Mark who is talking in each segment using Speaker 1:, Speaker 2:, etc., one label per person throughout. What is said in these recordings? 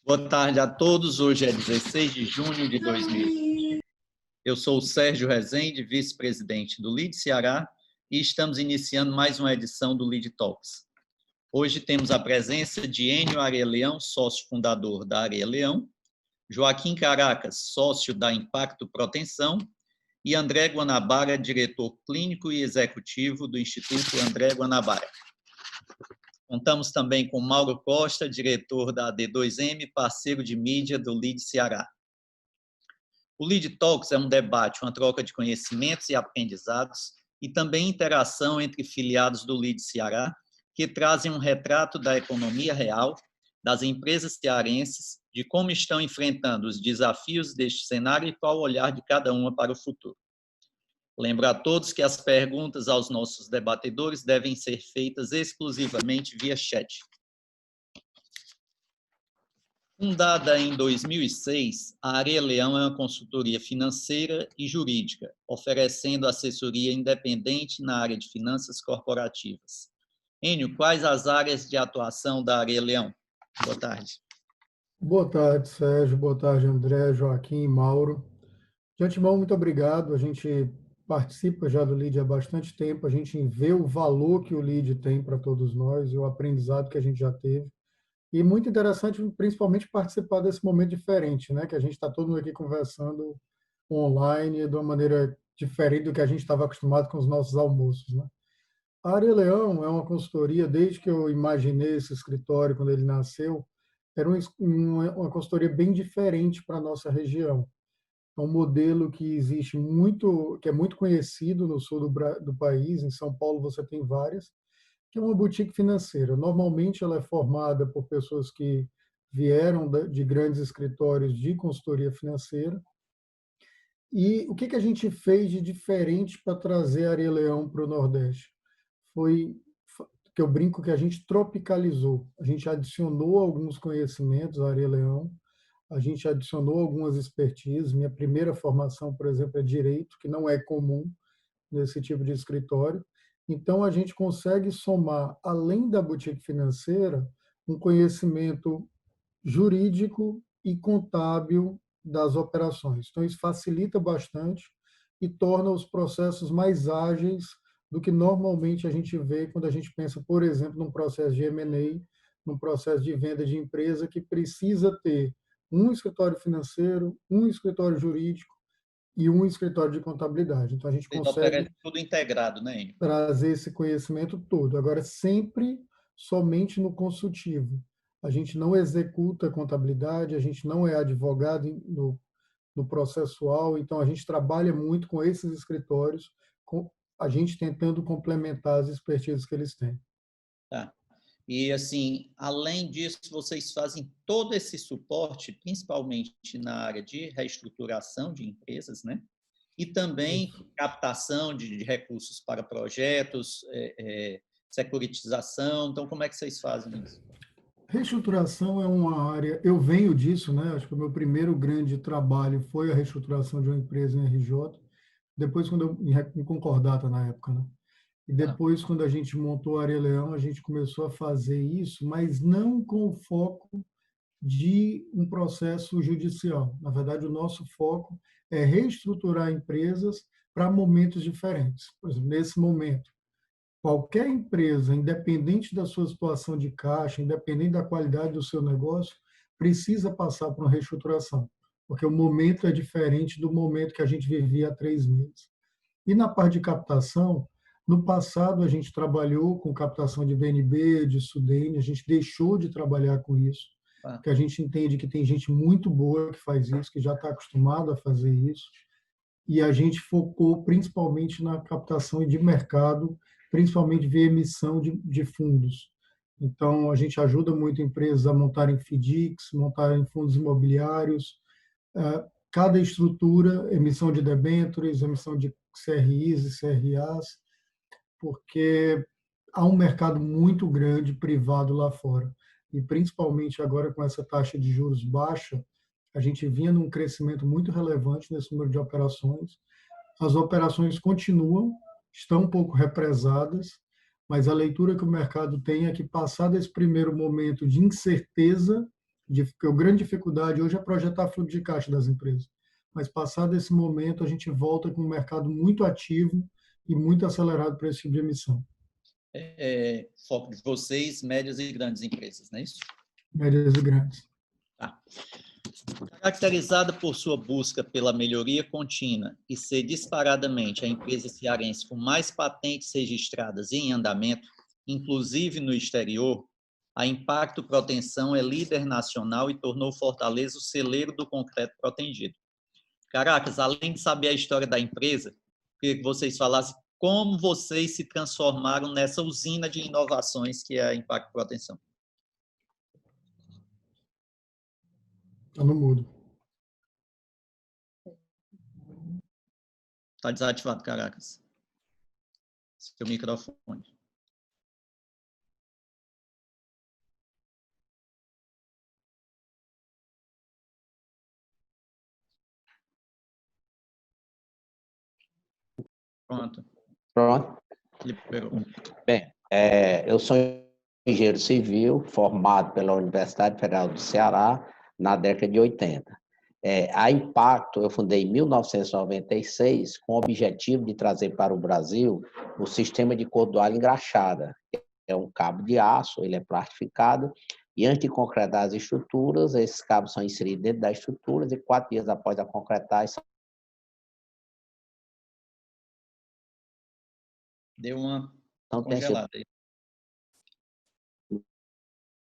Speaker 1: Boa tarde a todos. Hoje é 16 de junho de 2020. Eu sou o Sérgio Rezende, vice-presidente do Lead Ceará, e estamos iniciando mais uma edição do Lead Talks. Hoje temos a presença de Enio Areia Leão, sócio fundador da Areia Leão, Joaquim Caracas, sócio da Impacto Proteção, e André Guanabara, diretor clínico e executivo do Instituto André Guanabara. Contamos também com Mauro Costa, diretor da AD2M, parceiro de mídia do Lead Ceará. O Lead Talks é um debate, uma troca de conhecimentos e aprendizados e também interação entre filiados do Lead Ceará, que trazem um retrato da economia real, das empresas cearenses, de como estão enfrentando os desafios deste cenário e qual o olhar de cada uma para o futuro. Lembro a todos que as perguntas aos nossos debatedores devem ser feitas exclusivamente via chat. Fundada em 2006, a Areia Leão é uma consultoria financeira e jurídica, oferecendo assessoria independente na área de finanças corporativas. Enio, quais as áreas de atuação da Areia Leão? Boa tarde.
Speaker 2: Boa tarde, Sérgio. Boa tarde, André, Joaquim e Mauro. De antemão, muito obrigado. A gente participa já do LEAD há bastante tempo, a gente vê o valor que o LEAD tem para todos nós e o aprendizado que a gente já teve. E muito interessante, principalmente, participar desse momento diferente, né? Que a gente está todo mundo aqui conversando online de uma maneira diferente do que a gente estava acostumado com os nossos almoços, né? A Areia Leão é uma consultoria, desde que eu imaginei esse escritório, quando ele nasceu, era uma consultoria bem diferente para a nossa região. É um modelo que existe muito, que é muito conhecido no sul do país. Em São Paulo você tem várias, que é uma boutique financeira. Normalmente ela é formada por pessoas que vieram de grandes escritórios de consultoria financeira. E o que a gente fez de diferente para trazer a Areia Leão para o Nordeste? Foi que eu brinco que a gente tropicalizou. A gente adicionou alguns conhecimentos à Areia Leão, a gente adicionou algumas expertises. Minha primeira formação, por exemplo, é direito, que não é comum nesse tipo de escritório. Então, a gente consegue somar, além da boutique financeira, um conhecimento jurídico e contábil das operações. Então, isso facilita bastante e torna os processos mais ágeis do que normalmente a gente vê quando a gente pensa, por exemplo, num processo de M&A, num processo de venda de empresa que precisa ter um escritório financeiro, um escritório jurídico e um escritório de contabilidade. Então, a gente consegue
Speaker 1: tudo integrado, né, Enio?
Speaker 2: trazer esse conhecimento todo. Agora, sempre somente no consultivo. A gente não executa contabilidade, a gente não é advogado no processual, então a gente trabalha muito com esses escritórios, com a gente tentando complementar as expertises que eles têm.
Speaker 1: Tá. E, assim, além disso, vocês fazem todo esse suporte, principalmente na área de reestruturação de empresas, né? E também captação de recursos para projetos, securitização. Então, como é que vocês fazem isso?
Speaker 2: Reestruturação é uma área, eu venho disso, né? Acho que o meu primeiro grande trabalho foi a reestruturação de uma empresa em RJ, depois quando em concordata na época, né? E depois, quando a gente montou a Areia Leão, a gente começou a fazer isso, mas não com o foco de um processo judicial. Na verdade, o nosso foco é reestruturar empresas para momentos diferentes. Por exemplo, nesse momento, qualquer empresa, independente da sua situação de caixa, independente da qualidade do seu negócio, precisa passar por uma reestruturação, porque o momento é diferente do momento que a gente vivia há 3 meses. E na parte de captação, no passado a gente trabalhou com captação de VNB, de SUDENE, a gente deixou de trabalhar com isso, porque a gente entende que tem gente muito boa que faz isso, que já está acostumada a fazer isso, e a gente focou principalmente na captação de mercado, principalmente via emissão de fundos. Então, a gente ajuda muito empresas a montarem FDICs, montarem fundos imobiliários, cada estrutura, emissão de debêntures, emissão de CRIs e CRAs, porque há um mercado muito grande privado lá fora. E principalmente agora com essa taxa de juros baixa, a gente vinha num crescimento muito relevante nesse número de operações. As operações continuam, estão um pouco represadas, mas a leitura que o mercado tem é que, passado esse primeiro momento de incerteza, A grande dificuldade hoje é projetar fluxo de caixa das empresas. Mas passado esse momento, a gente volta com um mercado muito ativo e muito acelerado para esse tipo de emissão.
Speaker 1: Foco de vocês, médias e grandes empresas, não é isso?
Speaker 2: Médias e grandes.
Speaker 1: Tá. Caracterizada por sua busca pela melhoria contínua e ser disparadamente a empresa cearense com mais patentes registradas e em andamento, inclusive no exterior, a Impacto Proteção é líder nacional e tornou Fortaleza o celeiro do concreto protendido. Caracas, além de saber a história da empresa, queria que vocês falassem como vocês se transformaram nessa usina de inovações que é a Impacto Proteção.
Speaker 2: Está no mudo.
Speaker 1: Está desativado, Caracas. Seu microfone. Pronto.
Speaker 3: Pronto.
Speaker 1: Liberou.
Speaker 3: Bem, eu sou engenheiro civil, formado pela Universidade Federal do Ceará na década de 80. A Impacto eu fundei em 1996 com o objetivo de trazer para o Brasil o sistema de cordoalho engraxada. É um cabo de aço, ele é plastificado, e antes de concretar as estruturas, esses cabos são inseridos dentro das estruturas e 4 dias após a concretagem
Speaker 1: Deu uma congelada aí.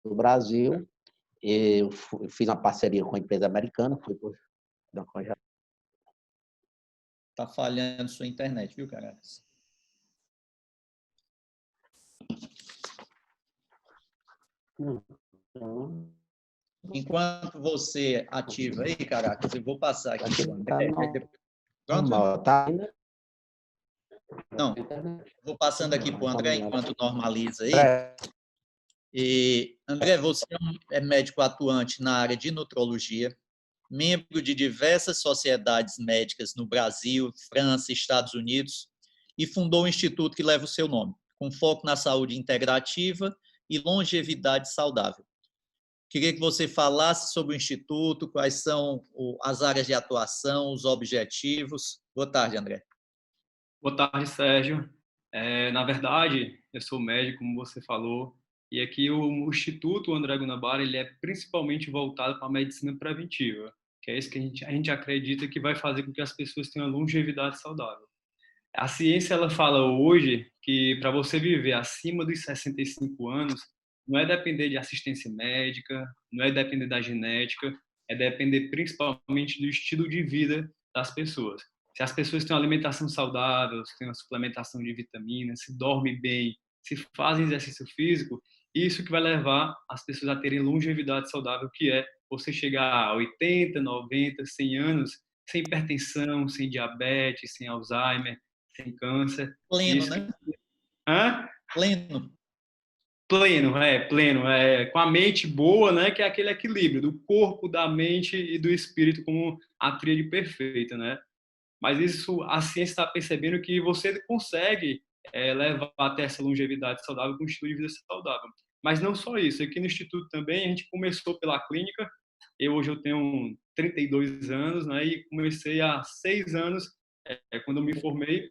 Speaker 3: No Brasil, eu fiz uma parceria com a empresa americana, fui por
Speaker 1: Tá falhando sua internet, viu, Caracas? Enquanto você ativa aí, Caracas, eu vou passar aqui.
Speaker 3: Pronto? Tá?
Speaker 1: Não, vou passando aqui para o André enquanto normaliza aí. E, André, você é médico atuante na área de nutrologia, membro de diversas sociedades médicas no Brasil, França, Estados Unidos, e fundou um instituto que leva o seu nome, com foco na saúde integrativa e longevidade saudável. Queria que você falasse sobre o instituto, quais são as áreas de atuação, os objetivos. Boa tarde, André.
Speaker 4: Boa tarde, Sérgio. Na verdade, eu sou médico, como você falou, e aqui o Instituto André Guanabara ele é principalmente voltado para a medicina preventiva, que é isso que a gente acredita que vai fazer com que as pessoas tenham longevidade saudável. A ciência ela fala hoje que para você viver acima dos 65 anos, não é depender de assistência médica, não é depender da genética, é depender principalmente do estilo de vida das pessoas. Se as pessoas têm uma alimentação saudável, se têm uma suplementação de vitaminas, se dormem bem, se fazem exercício físico, isso que vai levar as pessoas a terem longevidade saudável, que é você chegar a 80, 90, 100 anos sem hipertensão, sem diabetes, sem Alzheimer, sem câncer.
Speaker 1: Pleno,
Speaker 4: isso
Speaker 1: né?
Speaker 4: Hã?
Speaker 1: Pleno.
Speaker 4: Pleno, com a mente boa, né, que é aquele equilíbrio do corpo, da mente e do espírito como a tríade perfeita, né? Mas isso, a ciência está percebendo que você consegue levar até essa longevidade saudável com um estilo de vida saudável. Mas não só isso, aqui no Instituto também a gente começou pela clínica, hoje eu tenho 32 anos, né, e comecei há 6 anos, quando eu me formei,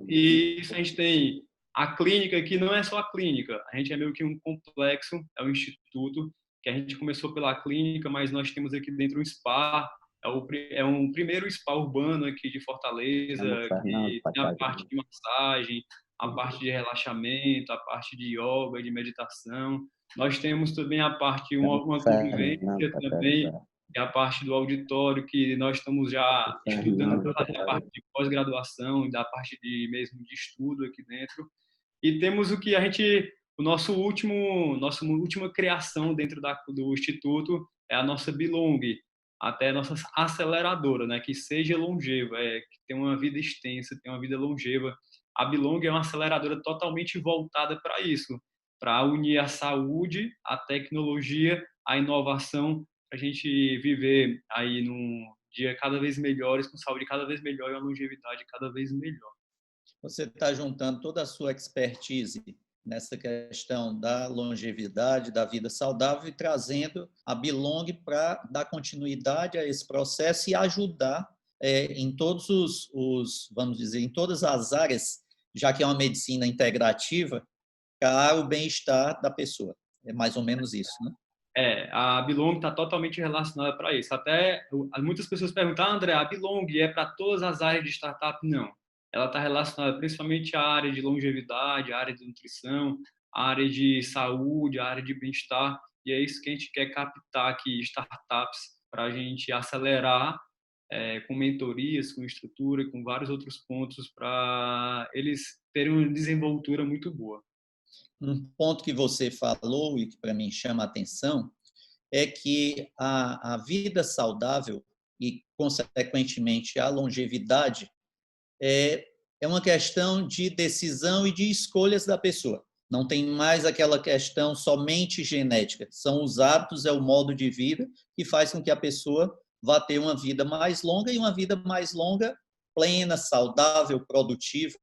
Speaker 4: e isso a gente tem a clínica, que não é só a clínica, a gente é meio que um complexo, é um instituto, que a gente começou pela clínica, mas nós temos aqui dentro um spa, é um primeiro spa urbano aqui de Fortaleza, que tem a parte de massagem, a parte de relaxamento, a parte de yoga, de meditação. Nós temos também a parte, uma convivência também, que é a parte do auditório, que nós estamos já estudando toda a parte de pós-graduação, da parte de mesmo de estudo aqui dentro. E temos o que a gente, nossa última criação dentro do Instituto é a nossa Bilong, até a nossa aceleradora, né, que seja longeva, que tenha uma vida extensa, tenha uma vida longeva. A Bilong é uma aceleradora totalmente voltada para isso, para unir a saúde, a tecnologia, a inovação, para a gente viver aí num dia cada vez melhores, com saúde cada vez melhor e uma longevidade cada vez melhor.
Speaker 1: Você está juntando toda a sua expertise nessa questão da longevidade, da vida saudável, e trazendo a Belong para dar continuidade a esse processo e ajudar em todos vamos dizer, em todas as áreas, já que é uma medicina integrativa, para o bem-estar da pessoa. É mais ou menos isso, né?
Speaker 4: A Belong está totalmente relacionada para isso. Até muitas pessoas perguntam, André, a Belong é para todas as áreas de startup? Não. Ela está relacionada principalmente à área de longevidade, à área de nutrição, à área de saúde, à área de bem-estar. E é isso que a gente quer captar aqui, startups, para a gente acelerar com mentorias, com estrutura, com vários outros pontos para eles terem uma desenvoltura muito boa.
Speaker 1: Um ponto que você falou e que para mim chama a atenção é que a vida saudável e, consequentemente, a longevidade é uma questão de decisão e de escolhas da pessoa. Não tem mais aquela questão somente genética. São os hábitos, é o modo de vida que faz com que a pessoa vá ter uma vida mais longa e uma vida mais longa, plena, saudável, produtiva.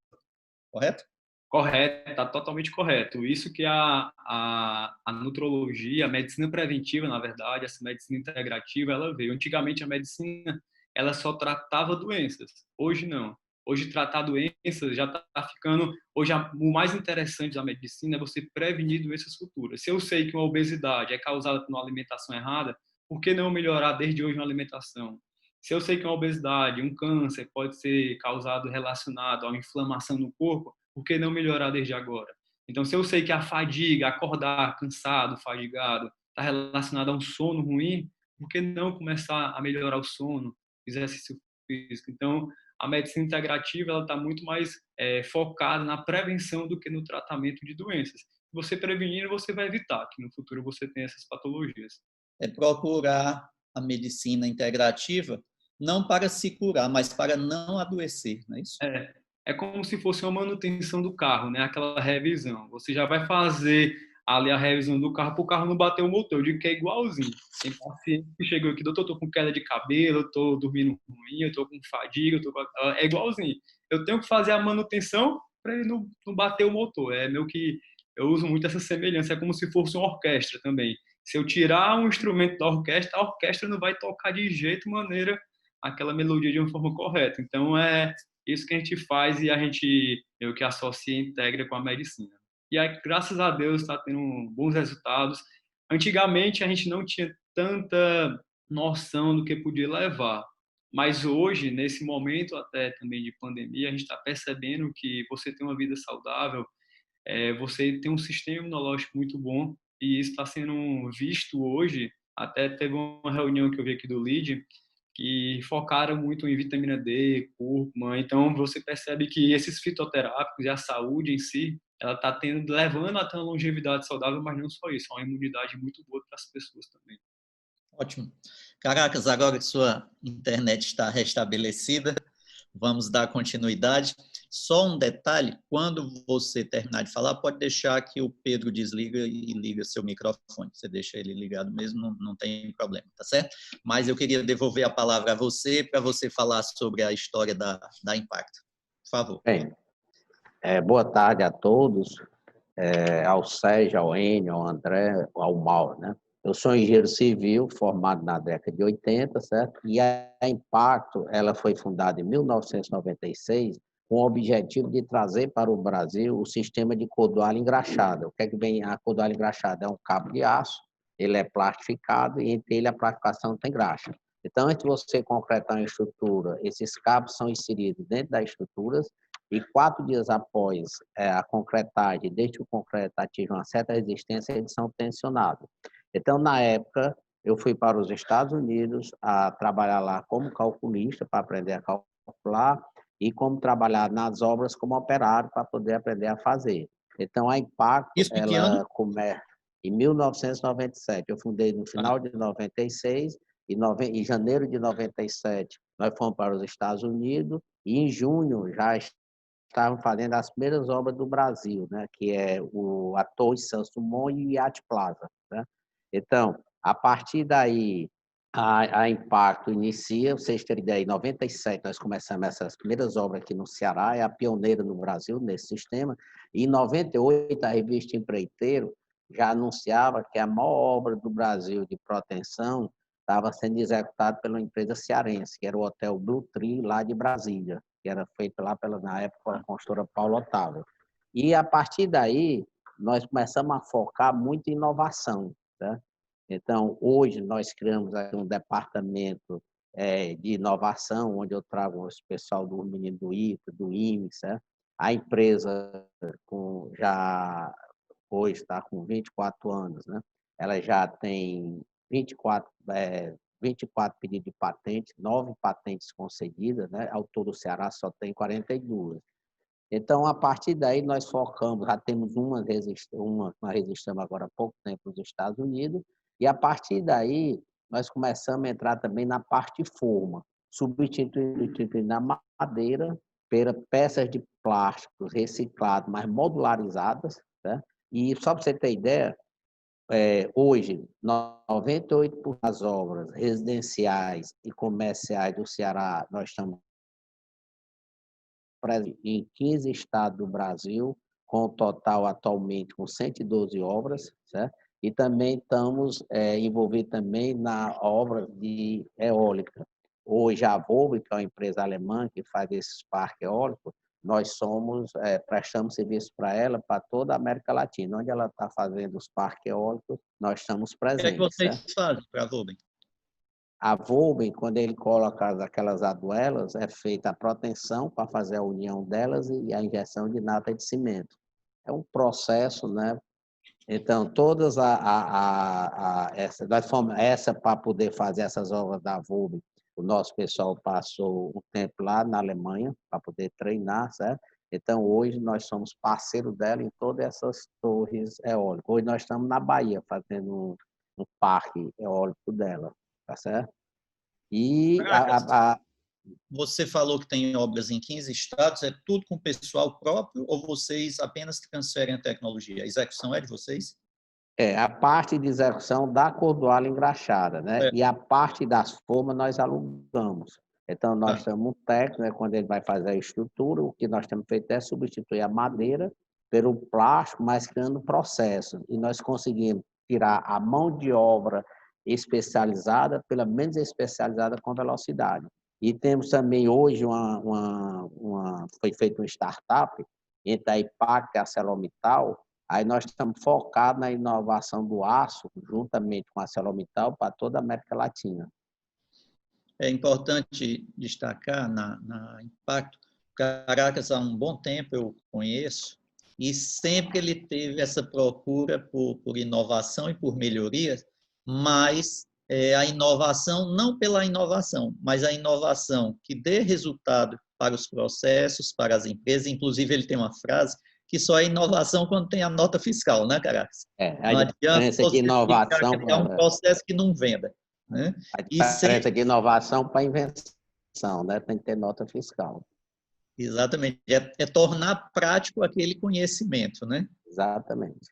Speaker 1: Correto?
Speaker 4: Correto, está totalmente correto. Isso que a nutrologia, a medicina preventiva, na verdade, essa medicina integrativa, ela veio. Antigamente, a medicina ela só tratava doenças. Hoje, não. Hoje, tratar doenças já está ficando... Hoje, o mais interessante da medicina é você prevenir doenças futuras. Se eu sei que uma obesidade é causada por uma alimentação errada, por que não melhorar desde hoje uma alimentação? Se eu sei que uma obesidade, um câncer pode ser causado relacionado a uma inflamação no corpo, por que não melhorar desde agora? Então, se eu sei que a fadiga, acordar cansado, fadigado, está relacionado a um sono ruim, por que não começar a melhorar o sono, exercício físico? Então, a medicina integrativa ela está muito mais focada na prevenção do que no tratamento de doenças. Você prevenindo, você vai evitar que no futuro você tenha essas patologias.
Speaker 1: É procurar a medicina integrativa não para se curar, mas para não adoecer, não é isso?
Speaker 4: É como se fosse uma manutenção do carro, né? Aquela revisão. Você já vai fazer ali a revisão do carro para o carro não bater o motor. Eu digo que é igualzinho. Tem paciente que chegou aqui, doutor, eu tô com queda de cabelo, eu tô dormindo ruim, eu tô com fadiga, é igualzinho. Eu tenho que fazer a manutenção para ele não bater o motor. É meio que eu uso muito essa semelhança, é como se fosse uma orquestra também. Se eu tirar um instrumento da orquestra, a orquestra não vai tocar de jeito maneira aquela melodia de uma forma correta. Então, é isso que a gente faz e a gente meio que associa e integra com a medicina. E aí, graças a Deus, está tendo bons resultados. Antigamente, a gente não tinha tanta noção do que podia levar. Mas hoje, nesse momento até também de pandemia, a gente está percebendo que você tem uma vida saudável, você tem um sistema imunológico muito bom e isso está sendo visto hoje. Até teve uma reunião que eu vi aqui do LEAD, que focaram muito em vitamina D, cúrcuma. Então, você percebe que esses fitoterápicos e a saúde em si, ela está levando até uma longevidade saudável, mas não só isso, é uma imunidade muito boa para as pessoas também.
Speaker 1: Ótimo. Caracas, agora que sua internet está restabelecida, vamos dar continuidade. Só um detalhe, quando você terminar de falar, pode deixar que o Pedro desliga e liga seu microfone. Você deixa ele ligado mesmo, não tem problema, tá certo? Mas eu queria devolver a palavra a você, para você falar sobre a história da Impacto. Por favor.
Speaker 3: Bem, boa tarde a todos, ao Sérgio, ao Enio, ao André, ao Mauro, né? Eu sou engenheiro civil, formado na década de 80, certo? E a Impacto, ela foi fundada em 1996 com o objetivo de trazer para o Brasil o sistema de cordoalho engraxado. O que é que vem a cordoalho engraxado? É um cabo de aço, ele é plastificado e entre ele a plastificação tem graxa. Então, antes de você concretar uma estrutura, esses cabos são inseridos dentro das estruturas e 4 dias após a concretagem, desde que o concreto atinge uma certa resistência, eles são tensionados. Então, na época, eu fui para os Estados Unidos a trabalhar lá como calculista, para aprender a calcular, e como trabalhar nas obras como operário, para poder aprender a fazer. Então, a Impacto, ela começa em 1997. Eu fundei no final de 96, e em janeiro de 97, nós fomos para os Estados Unidos, e em junho já estavam fazendo as primeiras obras do Brasil, né? Que é a Torre Santos Dumont e o Iate Plaza, né? Então, a partir daí, A Impacto inicia, vocês terem ideia, em 97 nós começamos essas primeiras obras aqui no Ceará, é a pioneira no Brasil nesse sistema, e em 98 a revista Empreiteiro já anunciava que a maior obra do Brasil de proteção estava sendo executada pela empresa cearense, que era o Hotel Blue Tree, lá de Brasília, que era feito lá, na época, a construtora Paulo Otávio. E, a partir daí, nós começamos a focar muito em inovação, tá? Então, hoje, nós criamos um departamento de inovação, onde eu trago o pessoal do menino do IFA, do IMES, né? A empresa já hoje está com 24 anos, né? Ela já tem 24 pedidos de patente, 9 patentes concedidas, né? Ao todo, o Ceará só tem 42. Então, a partir daí, nós focamos, já temos uma registramos agora há pouco tempo nos Estados Unidos, e a partir daí, nós começamos a entrar também na parte forma, substituindo a madeira por peças de plásticos reciclados, mas modularizadas, né? E só para você ter ideia, hoje, 98% das obras residenciais e comerciais do Ceará, nós estamos em 15 estados do Brasil, com o total atualmente com 112 obras, certo? E também estamos envolvidos também na obra de eólica. Hoje, a Volvo, que é uma empresa alemã que faz esses parques eólicos, nós prestamos serviço para ela, para toda a América Latina. Onde ela está fazendo os parques eólicos, nós estamos
Speaker 1: O que é que
Speaker 3: presentes.
Speaker 1: vocês
Speaker 3: Certo?
Speaker 1: fazem para a Volvo?
Speaker 3: A Volvo, quando ele coloca aquelas aduelas, é feita a proteção para fazer a união delas e a injeção de nata de cimento. É um processo, né? Então, todas essa para poder fazer essas obras da Volvo, o nosso pessoal passou um tempo lá na Alemanha para poder treinar, certo? Então, hoje nós somos parceiro dela em todas essas torres eólicas. Hoje nós estamos na Bahia fazendo um parque eólico dela, tá certo? E
Speaker 1: Você falou que tem obras em 15 estados, é tudo com pessoal próprio ou vocês apenas transferem a tecnologia? A execução é de vocês?
Speaker 3: a parte de execução da cordoalha engraxada, né? E a parte das formas nós alugamos. Então, nós temos um técnico, né? Quando ele vai fazer a estrutura, o que nós temos feito é substituir a madeira pelo plástico, mas criando processo. E nós conseguimos tirar a mão de obra especializada pela menos especializada com velocidade. E temos também hoje foi feito uma startup entre a Impacto e a ArcelorMittal. Aí nós estamos focados na inovação do aço, juntamente com a ArcelorMittal, para toda a América Latina.
Speaker 1: É importante destacar na Impacto, Caracas há um bom tempo eu conheço, e sempre ele teve essa procura por inovação e por melhorias, mas a inovação, não pela inovação, mas a inovação que dê resultado para os processos, para as empresas. Inclusive, ele tem uma frase que só é inovação quando tem a nota fiscal, né, Caracas?
Speaker 3: A diferença de inovação
Speaker 1: criar um processo que não venda. Né?
Speaker 3: A diferença de inovação para invenção, né? Tem que ter nota fiscal.
Speaker 1: Exatamente. É tornar prático aquele conhecimento, né?
Speaker 3: Exatamente.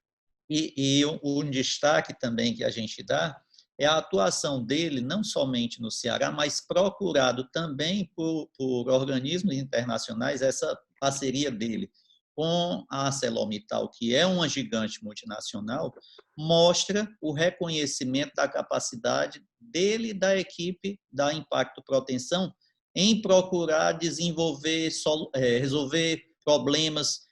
Speaker 1: E um destaque também que a gente dá é a atuação dele, não somente no Ceará, mas procurado também por organismos internacionais, essa parceria dele com a ArcelorMittal, que é uma gigante multinacional, mostra o reconhecimento da capacidade dele e da equipe da Impacto Proteção em procurar desenvolver, resolver problemas,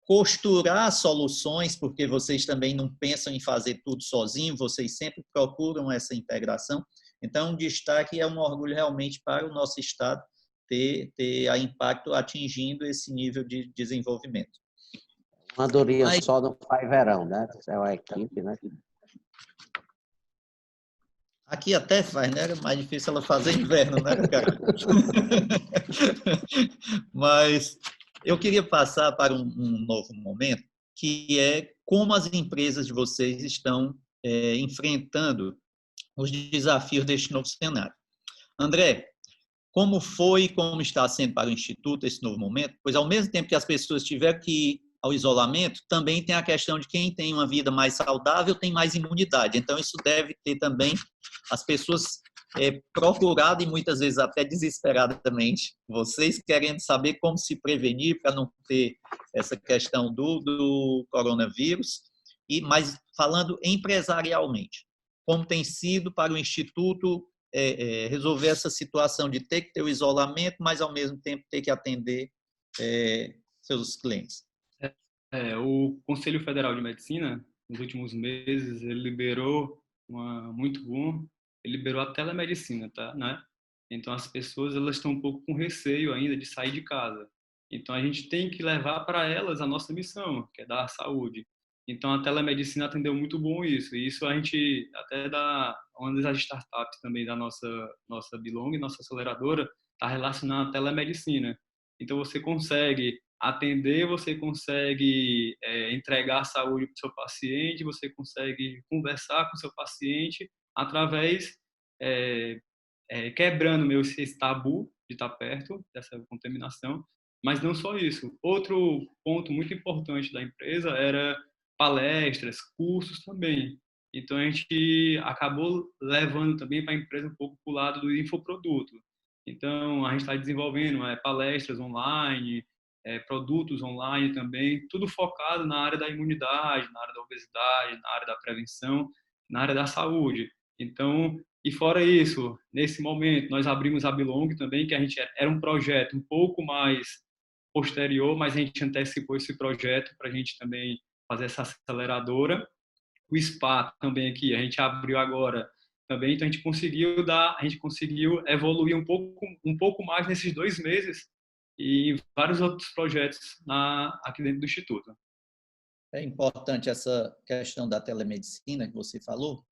Speaker 1: costurar soluções, porque vocês também não pensam em fazer tudo sozinho, vocês sempre procuram essa integração. Então, um destaque é um orgulho realmente para o nosso Estado ter a Impacto atingindo esse nível de desenvolvimento.
Speaker 3: Uma andorinha só não faz verão, né? É a equipe, né?
Speaker 1: Aqui até faz, né? É mais difícil ela fazer inverno, né, cara? Mas eu queria passar para um novo momento, que é como as empresas de vocês estão enfrentando os desafios deste novo cenário. André, como foi e como está sendo para o Instituto esse novo momento? Pois, ao mesmo tempo que as pessoas tiveram que ao isolamento, também tem a questão de quem tem uma vida mais saudável tem mais imunidade. Então, isso deve ter também as pessoas procurado e muitas vezes até desesperadamente, vocês querendo saber como se prevenir para não ter essa questão do coronavírus, mas falando empresarialmente, como tem sido para o Instituto resolver essa situação de ter que ter o isolamento, mas ao mesmo tempo ter que atender seus clientes.
Speaker 4: O Conselho Federal de Medicina, nos últimos meses, ele liberou muito bom, ele liberou a telemedicina, tá, né? Então as pessoas elas estão um pouco com receio ainda de sair de casa. Então a gente tem que levar para elas a nossa missão, que é dar saúde. Então a telemedicina atendeu muito bom isso. E isso a gente até dá uma das startups também da nossa Belong, nossa aceleradora, está relacionada à telemedicina. Então você consegue atender, você consegue entregar a saúde para o seu paciente, você consegue conversar com o seu paciente através, quebrando meio esse tabu de estar perto dessa contaminação, mas não só isso. Outro ponto muito importante da empresa era palestras, cursos também. Então, a gente acabou levando também para a empresa um pouco para o lado do infoproduto. Então, a gente está desenvolvendo palestras online, produtos online também, tudo focado na área da imunidade, na área da obesidade, na área da prevenção, na área da saúde. Então, e fora isso, nesse momento, nós abrimos a Belong também, que a gente era um projeto um pouco mais posterior, mas a gente antecipou esse projeto para a gente também fazer essa aceleradora. O SPA também aqui, a gente abriu agora também, então a gente conseguiu evoluir um pouco mais nesses 2 meses e vários outros projetos aqui dentro do Instituto.
Speaker 1: É importante essa questão da telemedicina que você falou,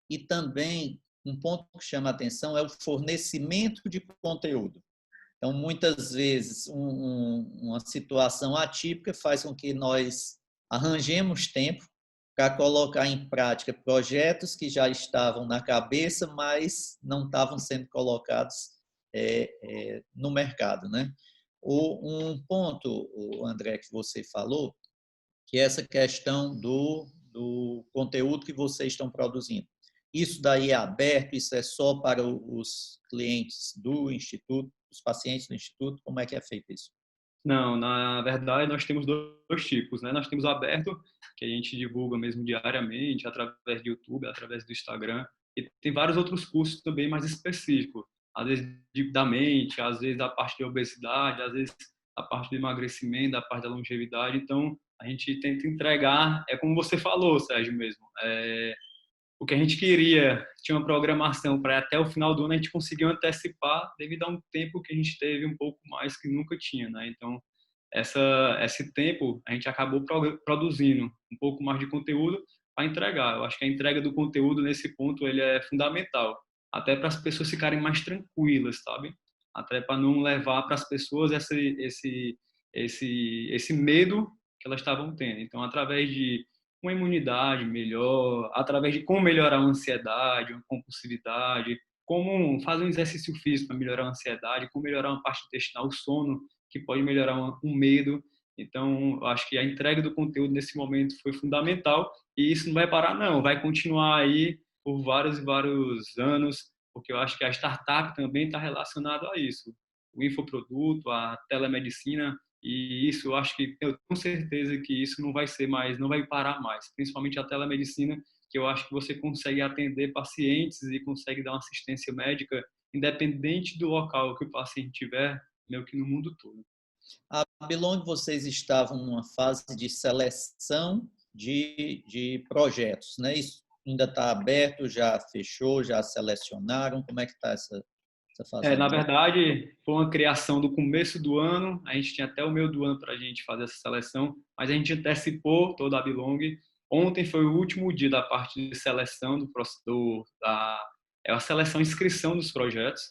Speaker 1: e também um ponto que chama a atenção é o fornecimento de conteúdo. Então, muitas vezes, uma situação atípica faz com que nós arranjemos tempo para colocar em prática projetos que já estavam na cabeça, mas não estavam sendo colocados no mercado, né? Um ponto, André, que você falou, que é essa questão do conteúdo que vocês estão produzindo. Isso daí é aberto, isso é só para os clientes do Instituto, os pacientes do Instituto? Como é que é feito isso?
Speaker 4: Não, na verdade nós temos dois tipos, né? Nós temos o aberto, que a gente divulga mesmo diariamente, através do YouTube, através do Instagram, e tem vários outros cursos também mais específicos, às vezes da mente, às vezes da parte de obesidade, às vezes da parte do emagrecimento, da parte da longevidade. Então, a gente tenta entregar, é como você falou, Sérgio, mesmo, o que a gente queria, tinha uma programação para até o final do ano, a gente conseguiu antecipar devido a um tempo que a gente teve um pouco mais que nunca tinha, né? Então, esse tempo a gente acabou produzindo um pouco mais de conteúdo para entregar. Eu acho que a entrega do conteúdo nesse ponto ele é fundamental, até para as pessoas ficarem mais tranquilas, sabe? Até para não levar para as pessoas esse medo que elas estavam tendo. Então, através de uma imunidade melhor, através de como melhorar a ansiedade, a compulsividade, como fazer um exercício físico para melhorar a ansiedade, como melhorar uma parte intestinal, o sono, que pode melhorar um medo. Então, eu acho que a entrega do conteúdo nesse momento foi fundamental e isso não vai parar, não. Vai continuar aí por vários e vários anos, porque eu acho que a startup também está relacionada a isso. O infoproduto, a telemedicina, e isso eu acho que, eu tenho certeza que isso não vai ser mais, não vai parar mais, principalmente a telemedicina, que eu acho que você consegue atender pacientes e consegue dar uma assistência médica independente do local que o paciente tiver, meio que no mundo todo.
Speaker 1: A Belong, vocês estavam numa fase de seleção de projetos, né? Isso ainda está aberto, já fechou, já selecionaram? Como é que está essa fase
Speaker 4: Na
Speaker 1: agora?
Speaker 4: verdade, foi uma criação do começo do ano, a gente tinha até o meio do ano para a gente fazer essa seleção, mas a gente antecipou toda a Belong. Ontem foi o último dia da parte de seleção a seleção e inscrição dos projetos,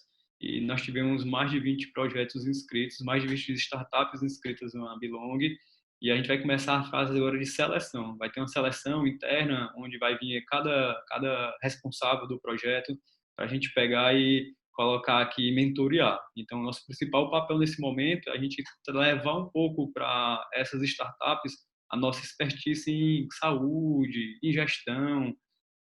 Speaker 4: e nós tivemos mais de 20 projetos inscritos, mais de 20 startups inscritas na Belong, e a gente vai começar a fase agora de seleção. Vai ter uma seleção interna, onde vai vir cada responsável do projeto, para a gente pegar e colocar aqui e mentorear. Então, nosso principal papel nesse momento é a gente levar um pouco para essas startups a nossa expertise em saúde, em gestão,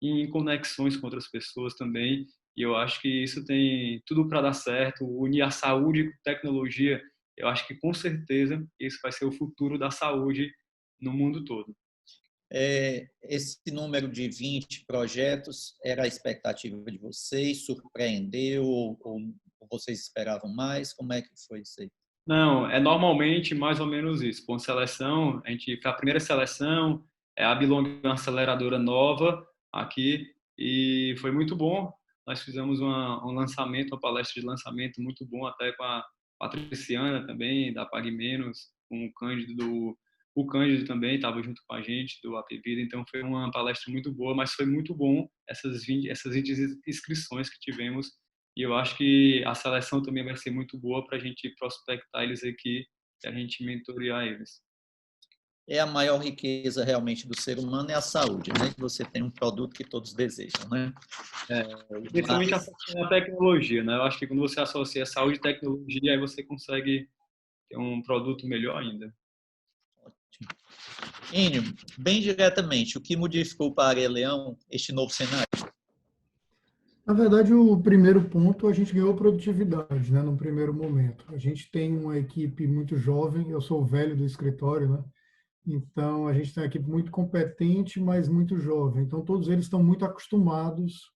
Speaker 4: em conexões com outras pessoas também. E eu acho que isso tem tudo para dar certo, unir a saúde com tecnologia. Eu acho que com certeza isso vai ser o futuro da saúde no mundo todo.
Speaker 1: Esse número de 20 projetos era a expectativa de vocês? Surpreendeu ou vocês esperavam mais? Como é que foi isso aí?
Speaker 4: Não, é normalmente mais ou menos isso. Com seleção, a gente foi a primeira seleção, a Bilong é uma aceleradora nova aqui e foi muito bom. Nós fizemos um lançamento, uma palestra de lançamento muito bom, até com a Patriciana também, da Pague Menos, com o Cândido também estava junto com a gente, do Apvida, então foi uma palestra muito boa, mas foi muito bom essas 20 inscrições que tivemos, e eu acho que a seleção também vai ser muito boa para a gente prospectar eles aqui e a gente mentorear eles.
Speaker 1: A maior riqueza realmente do ser humano é a saúde, né? Que você tem um produto que todos desejam, né?
Speaker 4: Principalmente associando a tecnologia, né? Eu acho que quando você associa saúde e tecnologia, aí você consegue ter um produto melhor ainda.
Speaker 1: Ótimo. Enio, bem diretamente, o que modificou para a Areia Leão este novo cenário?
Speaker 2: Na verdade, o primeiro ponto, a gente ganhou produtividade, né, no primeiro momento. A gente tem uma equipe muito jovem, eu sou o velho do escritório, né? Então, a gente tem uma equipe muito competente, mas muito jovem. Então, todos eles estão muito acostumados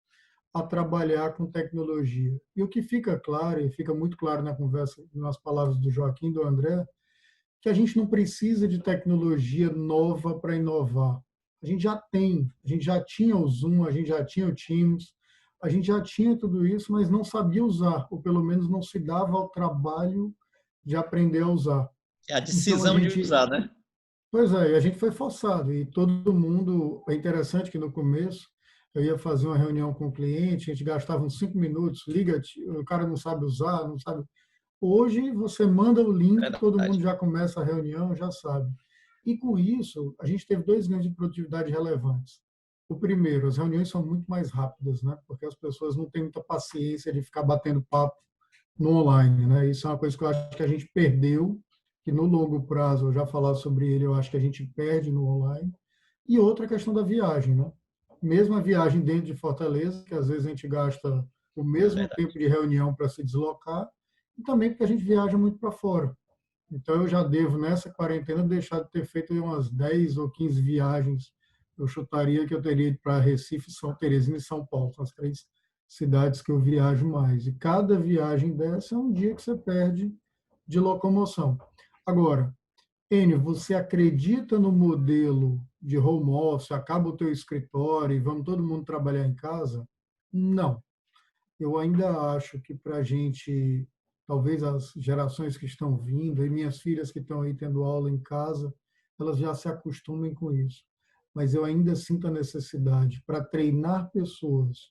Speaker 2: a trabalhar com tecnologia. E o que fica claro, e fica muito claro na conversa, nas palavras do Joaquim e do André, que a gente não precisa de tecnologia nova para inovar. A gente já tem, a gente já tinha o Zoom, a gente já tinha o Teams, a gente já tinha tudo isso, mas não sabia usar, ou pelo menos não se dava ao trabalho de aprender a usar.
Speaker 1: A
Speaker 2: Então,
Speaker 1: decisão de usar, né?
Speaker 2: pois é, a gente foi forçado, e todo mundo, é interessante que no começo, eu ia fazer uma reunião com o cliente, a gente gastava uns 5 minutos, liga, o cara não sabe usar, não sabe. Hoje, você manda o link, todo
Speaker 1: Verdade.
Speaker 2: mundo já começa a reunião, já sabe. E com isso, a gente teve 2 ganhos de produtividade relevantes. O primeiro, as reuniões são muito mais rápidas, né? Porque as pessoas não têm muita paciência de ficar batendo papo no online, né? Isso é uma coisa que eu acho que a gente perdeu, que no longo prazo, eu já falar sobre ele, eu acho que a gente perde no online. E outra questão da viagem, né? Mesmo a viagem dentro de Fortaleza, que às vezes a gente gasta o mesmo
Speaker 1: Verdade.
Speaker 2: tempo de reunião para se deslocar, e também porque a gente viaja muito para fora. Então, eu já devo, nessa quarentena, deixar de ter feito umas 10 ou 15 viagens. Eu chutaria que eu teria ido para Recife, São Teresina e São Paulo, são as 3 cidades que eu viajo mais. E cada viagem dessa é um dia que você perde de locomoção. Agora, Enio, você acredita no modelo de home office, acaba o teu escritório e vamos todo mundo trabalhar em casa? Não. Eu ainda acho que para a gente, talvez as gerações que estão vindo, e minhas filhas que estão aí tendo aula em casa, elas já se acostumem com isso. Mas eu ainda sinto a necessidade para treinar pessoas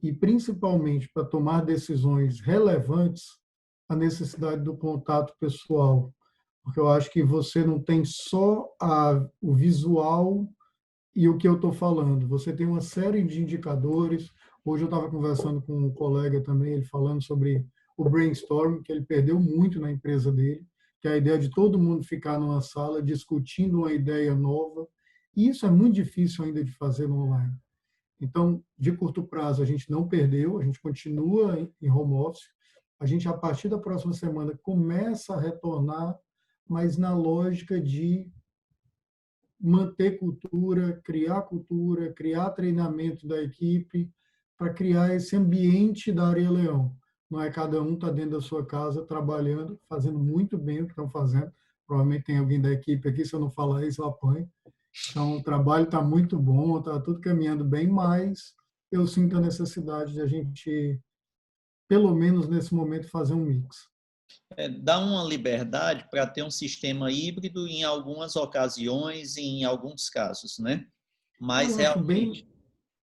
Speaker 2: e principalmente para tomar decisões relevantes, a necessidade do contato pessoal. Porque eu acho que você não tem só o visual e o que eu estou falando. Você tem uma série de indicadores. Hoje eu estava conversando com um colega também, ele falando sobre o brainstorm, que ele perdeu muito na empresa dele, que é a ideia de todo mundo ficar numa sala discutindo uma ideia nova. E isso é muito difícil ainda de fazer no online. Então, de curto prazo, a gente não perdeu, a gente continua em home office. A gente, a partir da próxima semana, começa a retornar, mas na lógica de manter cultura, criar treinamento da equipe, para criar esse ambiente da Areia Leão. Não é cada um está dentro da sua casa trabalhando, fazendo muito bem o que estão fazendo. Provavelmente tem alguém da equipe aqui, se eu não falar isso, eu apanho. Então, o trabalho está muito bom, está tudo caminhando bem, mas eu sinto a necessidade de a gente, pelo menos nesse momento, fazer um mix.
Speaker 1: Dá uma liberdade para ter um sistema híbrido em algumas ocasiões e em alguns casos, né? Mas
Speaker 2: Eu acho bem.
Speaker 1: realmente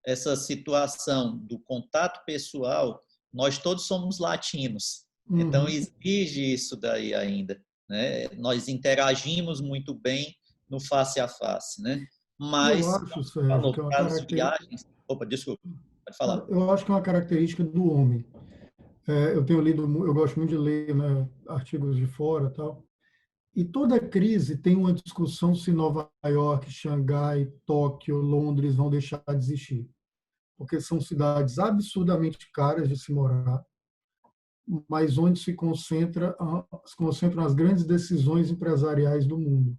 Speaker 1: essa situação do contato pessoal, nós todos somos latinos, então exige isso daí ainda, né? Nós interagimos muito bem no face a face, né?
Speaker 2: Eu
Speaker 1: Mas,
Speaker 2: acho,
Speaker 1: como
Speaker 2: Sérgio, que
Speaker 1: falou,
Speaker 2: é uma
Speaker 1: para as
Speaker 2: característica.
Speaker 1: viagens... Opa, desculpa, pode falar.
Speaker 2: Eu acho que é uma característica do homem. Eu tenho lido, eu gosto muito de ler, né, artigos de fora e tal. E toda crise tem uma discussão se Nova York, Xangai, Tóquio, Londres vão deixar de existir, porque são cidades absurdamente caras de se morar, mas onde se concentram as grandes decisões empresariais do mundo.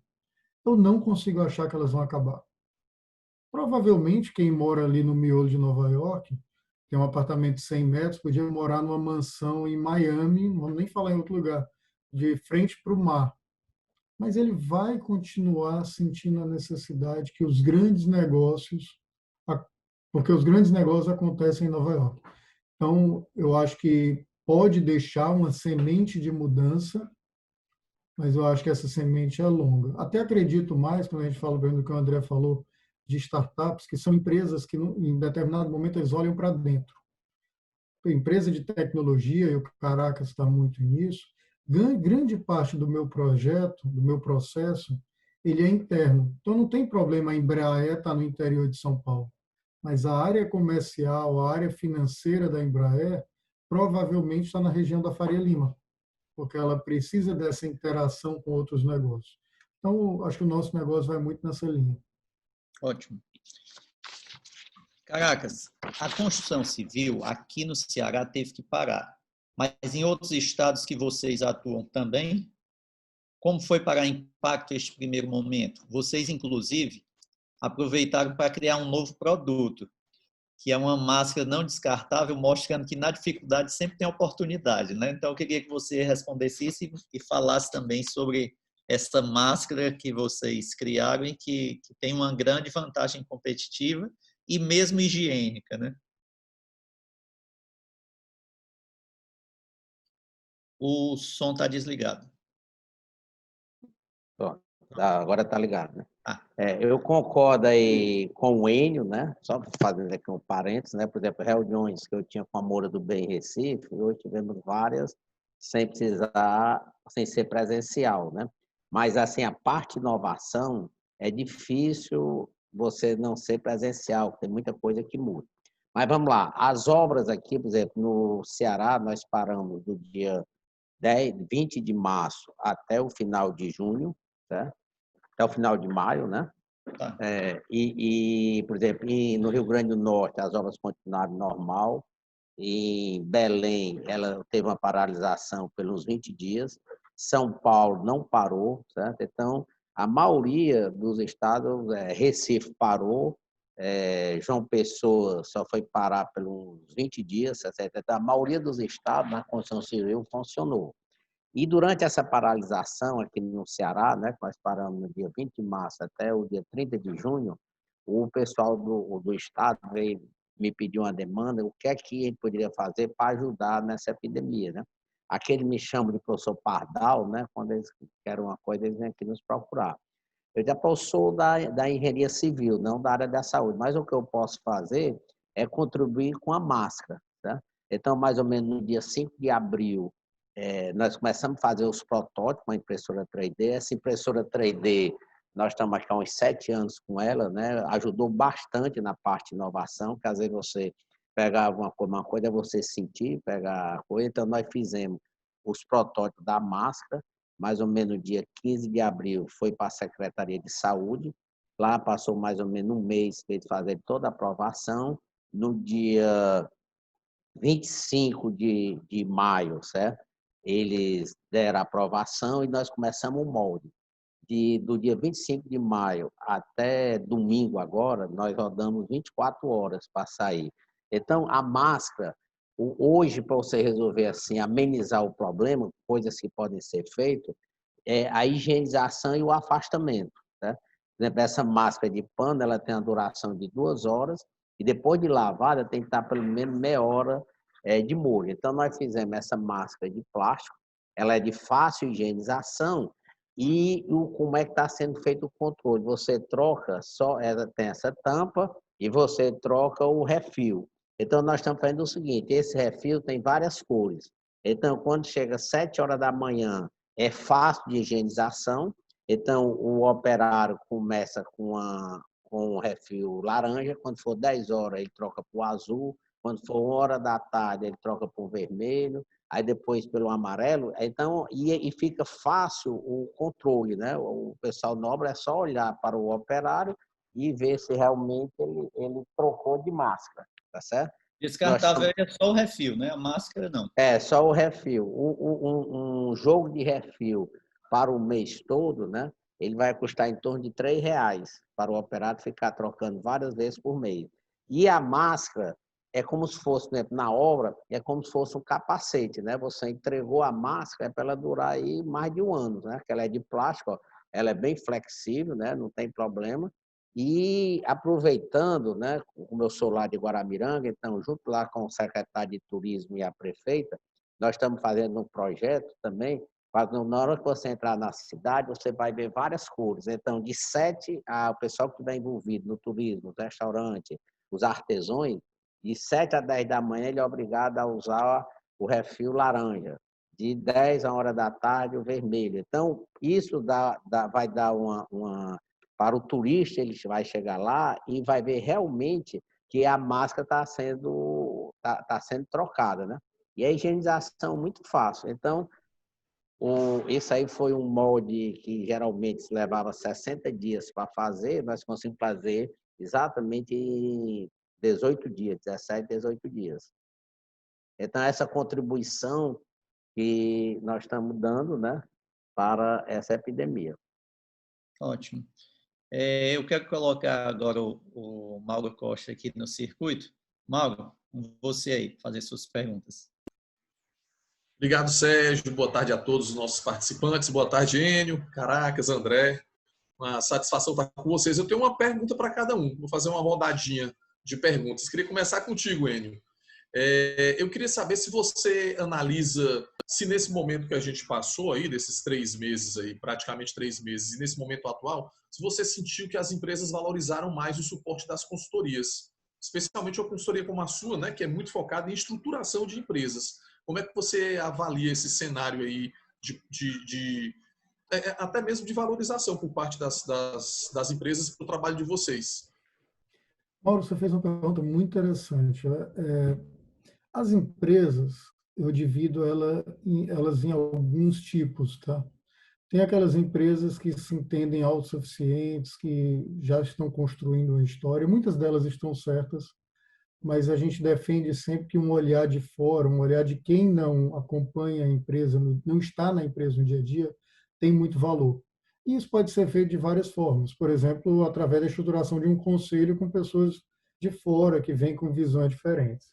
Speaker 2: Eu não consigo achar que elas vão acabar. Provavelmente quem mora ali no miolo de Nova York, tem um apartamento de 100 metros, podia morar numa mansão em Miami, não vamos nem falar em outro lugar, de frente para o mar. Mas ele vai continuar sentindo a necessidade que os grandes negócios, porque os grandes negócios acontecem em Nova York. Então, eu acho que pode deixar uma semente de mudança, mas eu acho que essa semente é longa. Até acredito mais, quando a gente fala bem do que o André falou, de startups, que são empresas que, em determinado momento, eles olham para dentro. Empresa de tecnologia, e o Caracas está muito nisso, grande parte do meu projeto, do meu processo, ele é interno. Então, não tem problema a Embraer estar no interior de São Paulo, mas a área comercial, a área financeira da Embraer, provavelmente está na região da Faria Lima, porque ela precisa dessa interação com outros negócios. Então, acho que o nosso negócio vai muito nessa linha.
Speaker 1: Ótimo. Caracas, a construção civil aqui no Ceará teve que parar, mas em outros estados que vocês atuam também, como foi para impacto este primeiro momento? Vocês, inclusive, aproveitaram para criar um novo produto, que é uma máscara não descartável, mostrando que na dificuldade sempre tem oportunidade, né? Então, eu queria que você respondesse isso e falasse também sobre essa máscara que vocês criaram e que tem uma grande vantagem competitiva e mesmo higiênica, né? O som está desligado.
Speaker 3: Pronto, agora está ligado, né?
Speaker 1: Ah.
Speaker 3: Eu concordo aí com o Enio, né? Só fazendo aqui um parênteses, né? Por exemplo, reuniões que eu tinha com a Moura do Bem em Recife, hoje tivemos várias sem ser presencial, né? Mas, assim, a parte de inovação é difícil você não ser presencial, tem muita coisa que muda. Mas vamos lá, as obras aqui, por exemplo, no Ceará, nós paramos do dia 20 de março até o final de junho, certo? Até o final de maio, né?
Speaker 1: Tá.
Speaker 3: Por exemplo, no Rio Grande do Norte, as obras continuaram normal. Em Belém, ela teve uma paralisação pelos 20 dias. São Paulo não parou, certo? Então, a maioria dos estados, Recife parou, João Pessoa só foi parar pelos 20 dias, certo? Então, a maioria dos estados, na construção civil, funcionou. E durante essa paralisação aqui no Ceará, né, nós paramos no dia 20 de março até o dia 30 de junho, o pessoal do estado veio me pedir uma demanda, o que é que a gente poderia fazer para ajudar nessa epidemia, né? Aquele me chama de professor Pardal, né? Quando eles querem uma coisa, eles vêm aqui nos procurar. Eu já sou da engenharia civil, não da área da saúde, mas o que eu posso fazer é contribuir com a máscara, tá? Então, mais ou menos no dia 5 de abril, nós começamos a fazer os protótipos com a impressora 3D. Essa impressora 3D, nós estamos aqui há uns 7 anos com ela, né? Ajudou bastante na parte de inovação, que às vezes você pegava uma coisa é você sentir, pegar a coisa. Então, nós fizemos os protótipos da máscara, mais ou menos no dia 15 de abril, foi para a Secretaria de Saúde. Lá passou mais ou menos um mês para eles fazerem toda a aprovação. No dia 25 de maio, certo? Eles deram a aprovação e nós começamos o molde. Do dia 25 de maio até domingo agora, nós rodamos 24 horas para sair. Então, a máscara, hoje, para você resolver assim, amenizar o problema, coisas que podem ser feitas, é a higienização e o afastamento. Né? Por exemplo, essa máscara de pano, ela tem a duração de 2 horas e depois de lavada tem que estar pelo menos meia hora de molho. Então, nós fizemos essa máscara de plástico, ela é de fácil higienização e como é que está sendo feito o controle? Você troca, ela tem essa tampa e você troca o refil. Então, nós estamos fazendo o seguinte, esse refil tem várias cores. Então, quando chega às 7 horas da manhã, é fácil de higienização. Então, o operário começa com um refil laranja, quando for 10 horas, ele troca para o azul, quando for 1 hora da tarde, ele troca para o vermelho, aí depois pelo amarelo. Então, e fica fácil o controle, né? O pessoal nobre é só olhar para o operário e ver se realmente ele trocou de máscara, tá certo?
Speaker 1: Descartável é só o refil, né? A máscara não.
Speaker 3: É, só o refil. Um jogo de refil para o mês todo, né? Ele vai custar em torno de R$ 3 para o operário ficar trocando várias vezes por mês. E a máscara é como se fosse, né, na obra, é como se fosse um capacete, né? Você entregou a máscara, é para ela durar aí mais de 1 ano, né? Porque ela é de plástico, ó, ela é bem flexível, né? Não tem problema. E aproveitando, né, como eu sou lá de Guaramiranga, então, junto lá com o secretário de Turismo e a prefeita, nós estamos fazendo um projeto também, na hora que você entrar na cidade, você vai ver várias cores. Então, de 7 o pessoal que estiver envolvido no turismo, no restaurante, os artesãos, de 7 a 10 da manhã, ele é obrigado a usar o refil laranja. De 10 a 1 da tarde, o vermelho. Então, isso vai dar para o turista, ele vai chegar lá e vai ver realmente que a máscara está sendo trocada, né? E a higienização muito fácil. Então, esse aí foi um molde que geralmente se levava 60 dias para fazer, nós conseguimos fazer exatamente em 18 dias, 17, 18 dias. Então, essa contribuição que nós estamos dando, né, para essa epidemia.
Speaker 1: Ótimo. Eu quero colocar agora o Mauro Costa aqui no circuito. Mauro, você aí, fazer suas perguntas.
Speaker 5: Obrigado, Sérgio. Boa tarde a todos os nossos participantes. Boa tarde, Enio, Caracas, André. Uma satisfação estar com vocês. Eu tenho uma pergunta para cada um. Vou fazer uma rodadinha de perguntas. Queria começar contigo, Enio. Eu queria saber se você analisa se nesse momento que a gente passou aí, desses 3 meses aí, praticamente 3 meses, e nesse momento atual, se você sentiu que as empresas valorizaram mais o suporte das consultorias, especialmente uma consultoria como a sua, né, que é muito focada em estruturação de empresas. Como é que você avalia esse cenário aí até mesmo de valorização por parte das empresas para o trabalho de vocês?
Speaker 2: Mauro, você fez uma pergunta muito interessante. As empresas, eu divido elas em alguns tipos, tá? Tem aquelas empresas que se entendem autossuficientes, que já estão construindo uma história, muitas delas estão certas, mas a gente defende sempre que um olhar de fora, um olhar de quem não acompanha a empresa, não está na empresa no dia a dia, tem muito valor. E isso pode ser feito de várias formas, por exemplo, através da estruturação de um conselho com pessoas de fora que vêm com visões diferentes.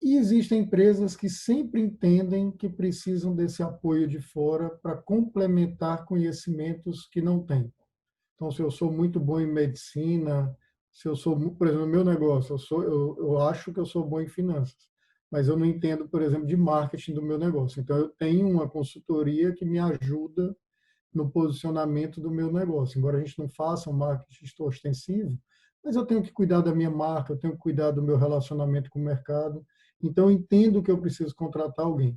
Speaker 2: E existem empresas que sempre entendem que precisam desse apoio de fora para complementar conhecimentos que não têm. Então, se eu sou muito bom em medicina, se eu sou, por exemplo, no meu negócio, eu acho que eu sou bom em finanças, mas eu não entendo, por exemplo, de marketing do meu negócio. Então, eu tenho uma consultoria que me ajuda no posicionamento do meu negócio. Embora a gente não faça um marketing ostensivo, mas eu tenho que cuidar da minha marca, eu tenho que cuidar do meu relacionamento com o mercado. Então, eu entendo que eu preciso contratar alguém.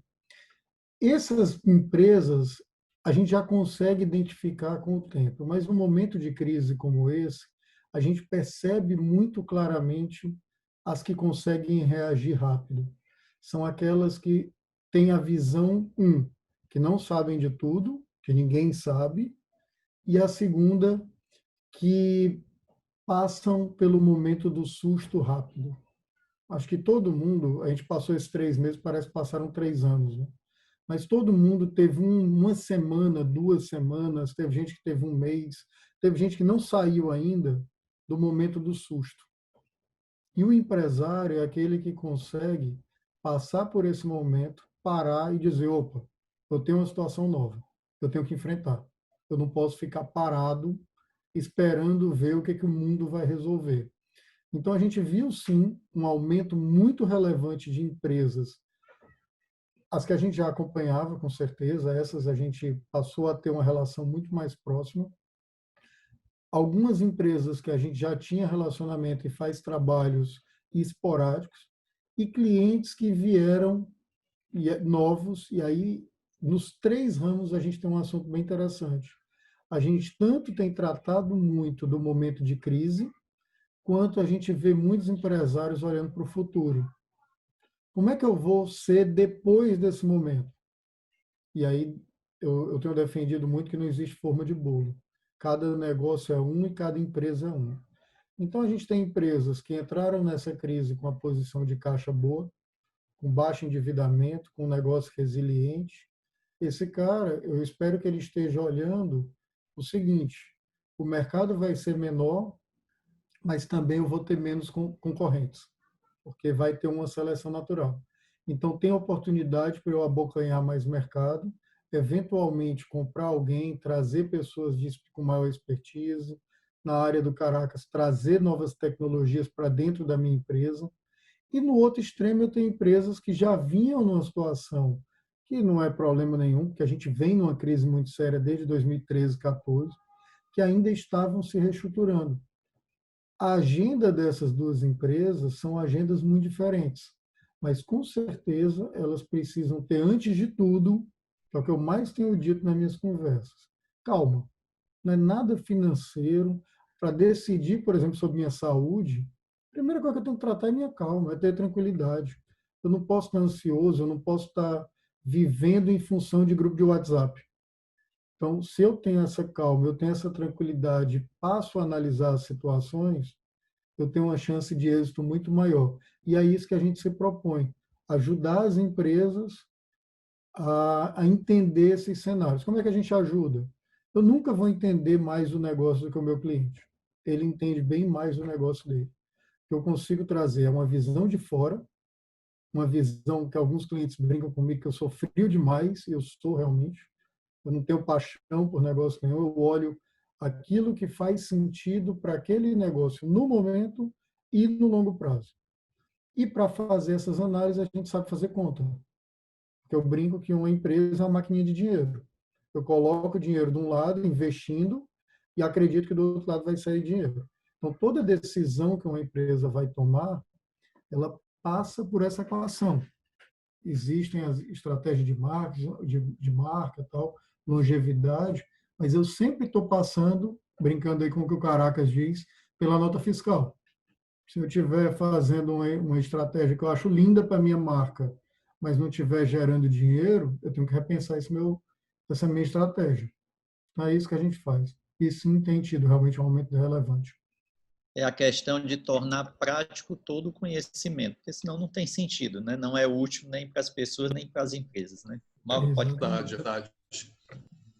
Speaker 2: Essas empresas a gente já consegue identificar com o tempo, mas num momento de crise como esse, a gente percebe muito claramente as que conseguem reagir rápido. São aquelas que têm a visão, que não sabem de tudo, que ninguém sabe, e a segunda, que passam pelo momento do susto rápido. Acho que todo mundo, a gente passou esses 3 meses, parece que passaram 3 anos, né? Mas todo mundo teve uma semana, 2 semanas, teve gente que teve um mês, teve gente que não saiu ainda do momento do susto. E o empresário é aquele que consegue passar por esse momento, parar e dizer, opa, eu tenho uma situação nova, eu tenho que enfrentar. Eu não posso ficar parado esperando ver o que o mundo vai resolver. Então, a gente viu, sim, um aumento muito relevante de empresas, as que a gente já acompanhava, com certeza, essas a gente passou a ter uma relação muito mais próxima. Algumas empresas que a gente já tinha relacionamento e faz trabalhos esporádicos, e clientes que vieram novos, e aí, nos 3 ramos, a gente tem um assunto bem interessante. A gente tanto tem tratado muito do momento de crise, quanto a gente vê muitos empresários olhando para o futuro. Como é que eu vou ser depois desse momento? E aí eu tenho defendido muito que não existe forma de bolo. Cada negócio é um e cada empresa é um. Então a gente tem empresas que entraram nessa crise com a posição de caixa boa, com baixo endividamento, com um negócio resiliente. Esse cara, eu espero que ele esteja olhando o seguinte: o mercado vai ser menor, mas também eu vou ter menos concorrentes, porque vai ter uma seleção natural. Então, tem oportunidade para eu abocanhar mais mercado, eventualmente comprar alguém, trazer pessoas com maior expertise, na área do Caracas, trazer novas tecnologias para dentro da minha empresa. E no outro extremo, eu tenho empresas que já vinham numa situação que não é problema nenhum, porque a gente vem numa crise muito séria desde 2013, 2014, que ainda estavam se reestruturando. A agenda dessas duas empresas são agendas muito diferentes, mas com certeza elas precisam ter, antes de tudo, que é o que eu mais tenho dito nas minhas conversas, calma. Não é nada financeiro. Para decidir, por exemplo, sobre minha saúde, a primeira coisa que eu tenho que tratar é minha calma, é ter tranquilidade. Eu não posso estar ansioso, eu não posso estar vivendo em função de grupo de WhatsApp. Então, se eu tenho essa calma, eu tenho essa tranquilidade, passo a analisar as situações, eu tenho uma chance de êxito muito maior. E é isso que a gente se propõe, ajudar as empresas a entender esses cenários. Como é que a gente ajuda? Eu nunca vou entender mais o negócio do que o meu cliente. Ele entende bem mais o negócio dele. Eu consigo trazer uma visão de fora, uma visão que alguns clientes brincam comigo que eu sou frio demais, e eu sou realmente. Eu não tenho paixão por negócio nenhum, eu olho aquilo que faz sentido para aquele negócio no momento e no longo prazo. E para fazer essas análises, a gente sabe fazer conta. Porque eu brinco que uma empresa é uma maquininha de dinheiro. Eu coloco o dinheiro de um lado, investindo, e acredito que do outro lado vai sair dinheiro. Então, toda decisão que uma empresa vai tomar, ela passa por essa equação. Existem as estratégias de marca, de marca, tal, longevidade, mas eu sempre estou passando, brincando aí com o que o Caracas diz, pela nota fiscal. Se eu estiver fazendo uma estratégia que eu acho linda para a minha marca, mas não estiver gerando dinheiro, eu tenho que repensar essa minha estratégia. Então, é isso que a gente faz. E sim, tem tido realmente um aumento relevante.
Speaker 1: É a questão de tornar prático todo o conhecimento, porque senão não tem sentido, né? Não é útil nem para as pessoas, nem para as empresas, né? Mauro, pode falar.
Speaker 5: Verdade.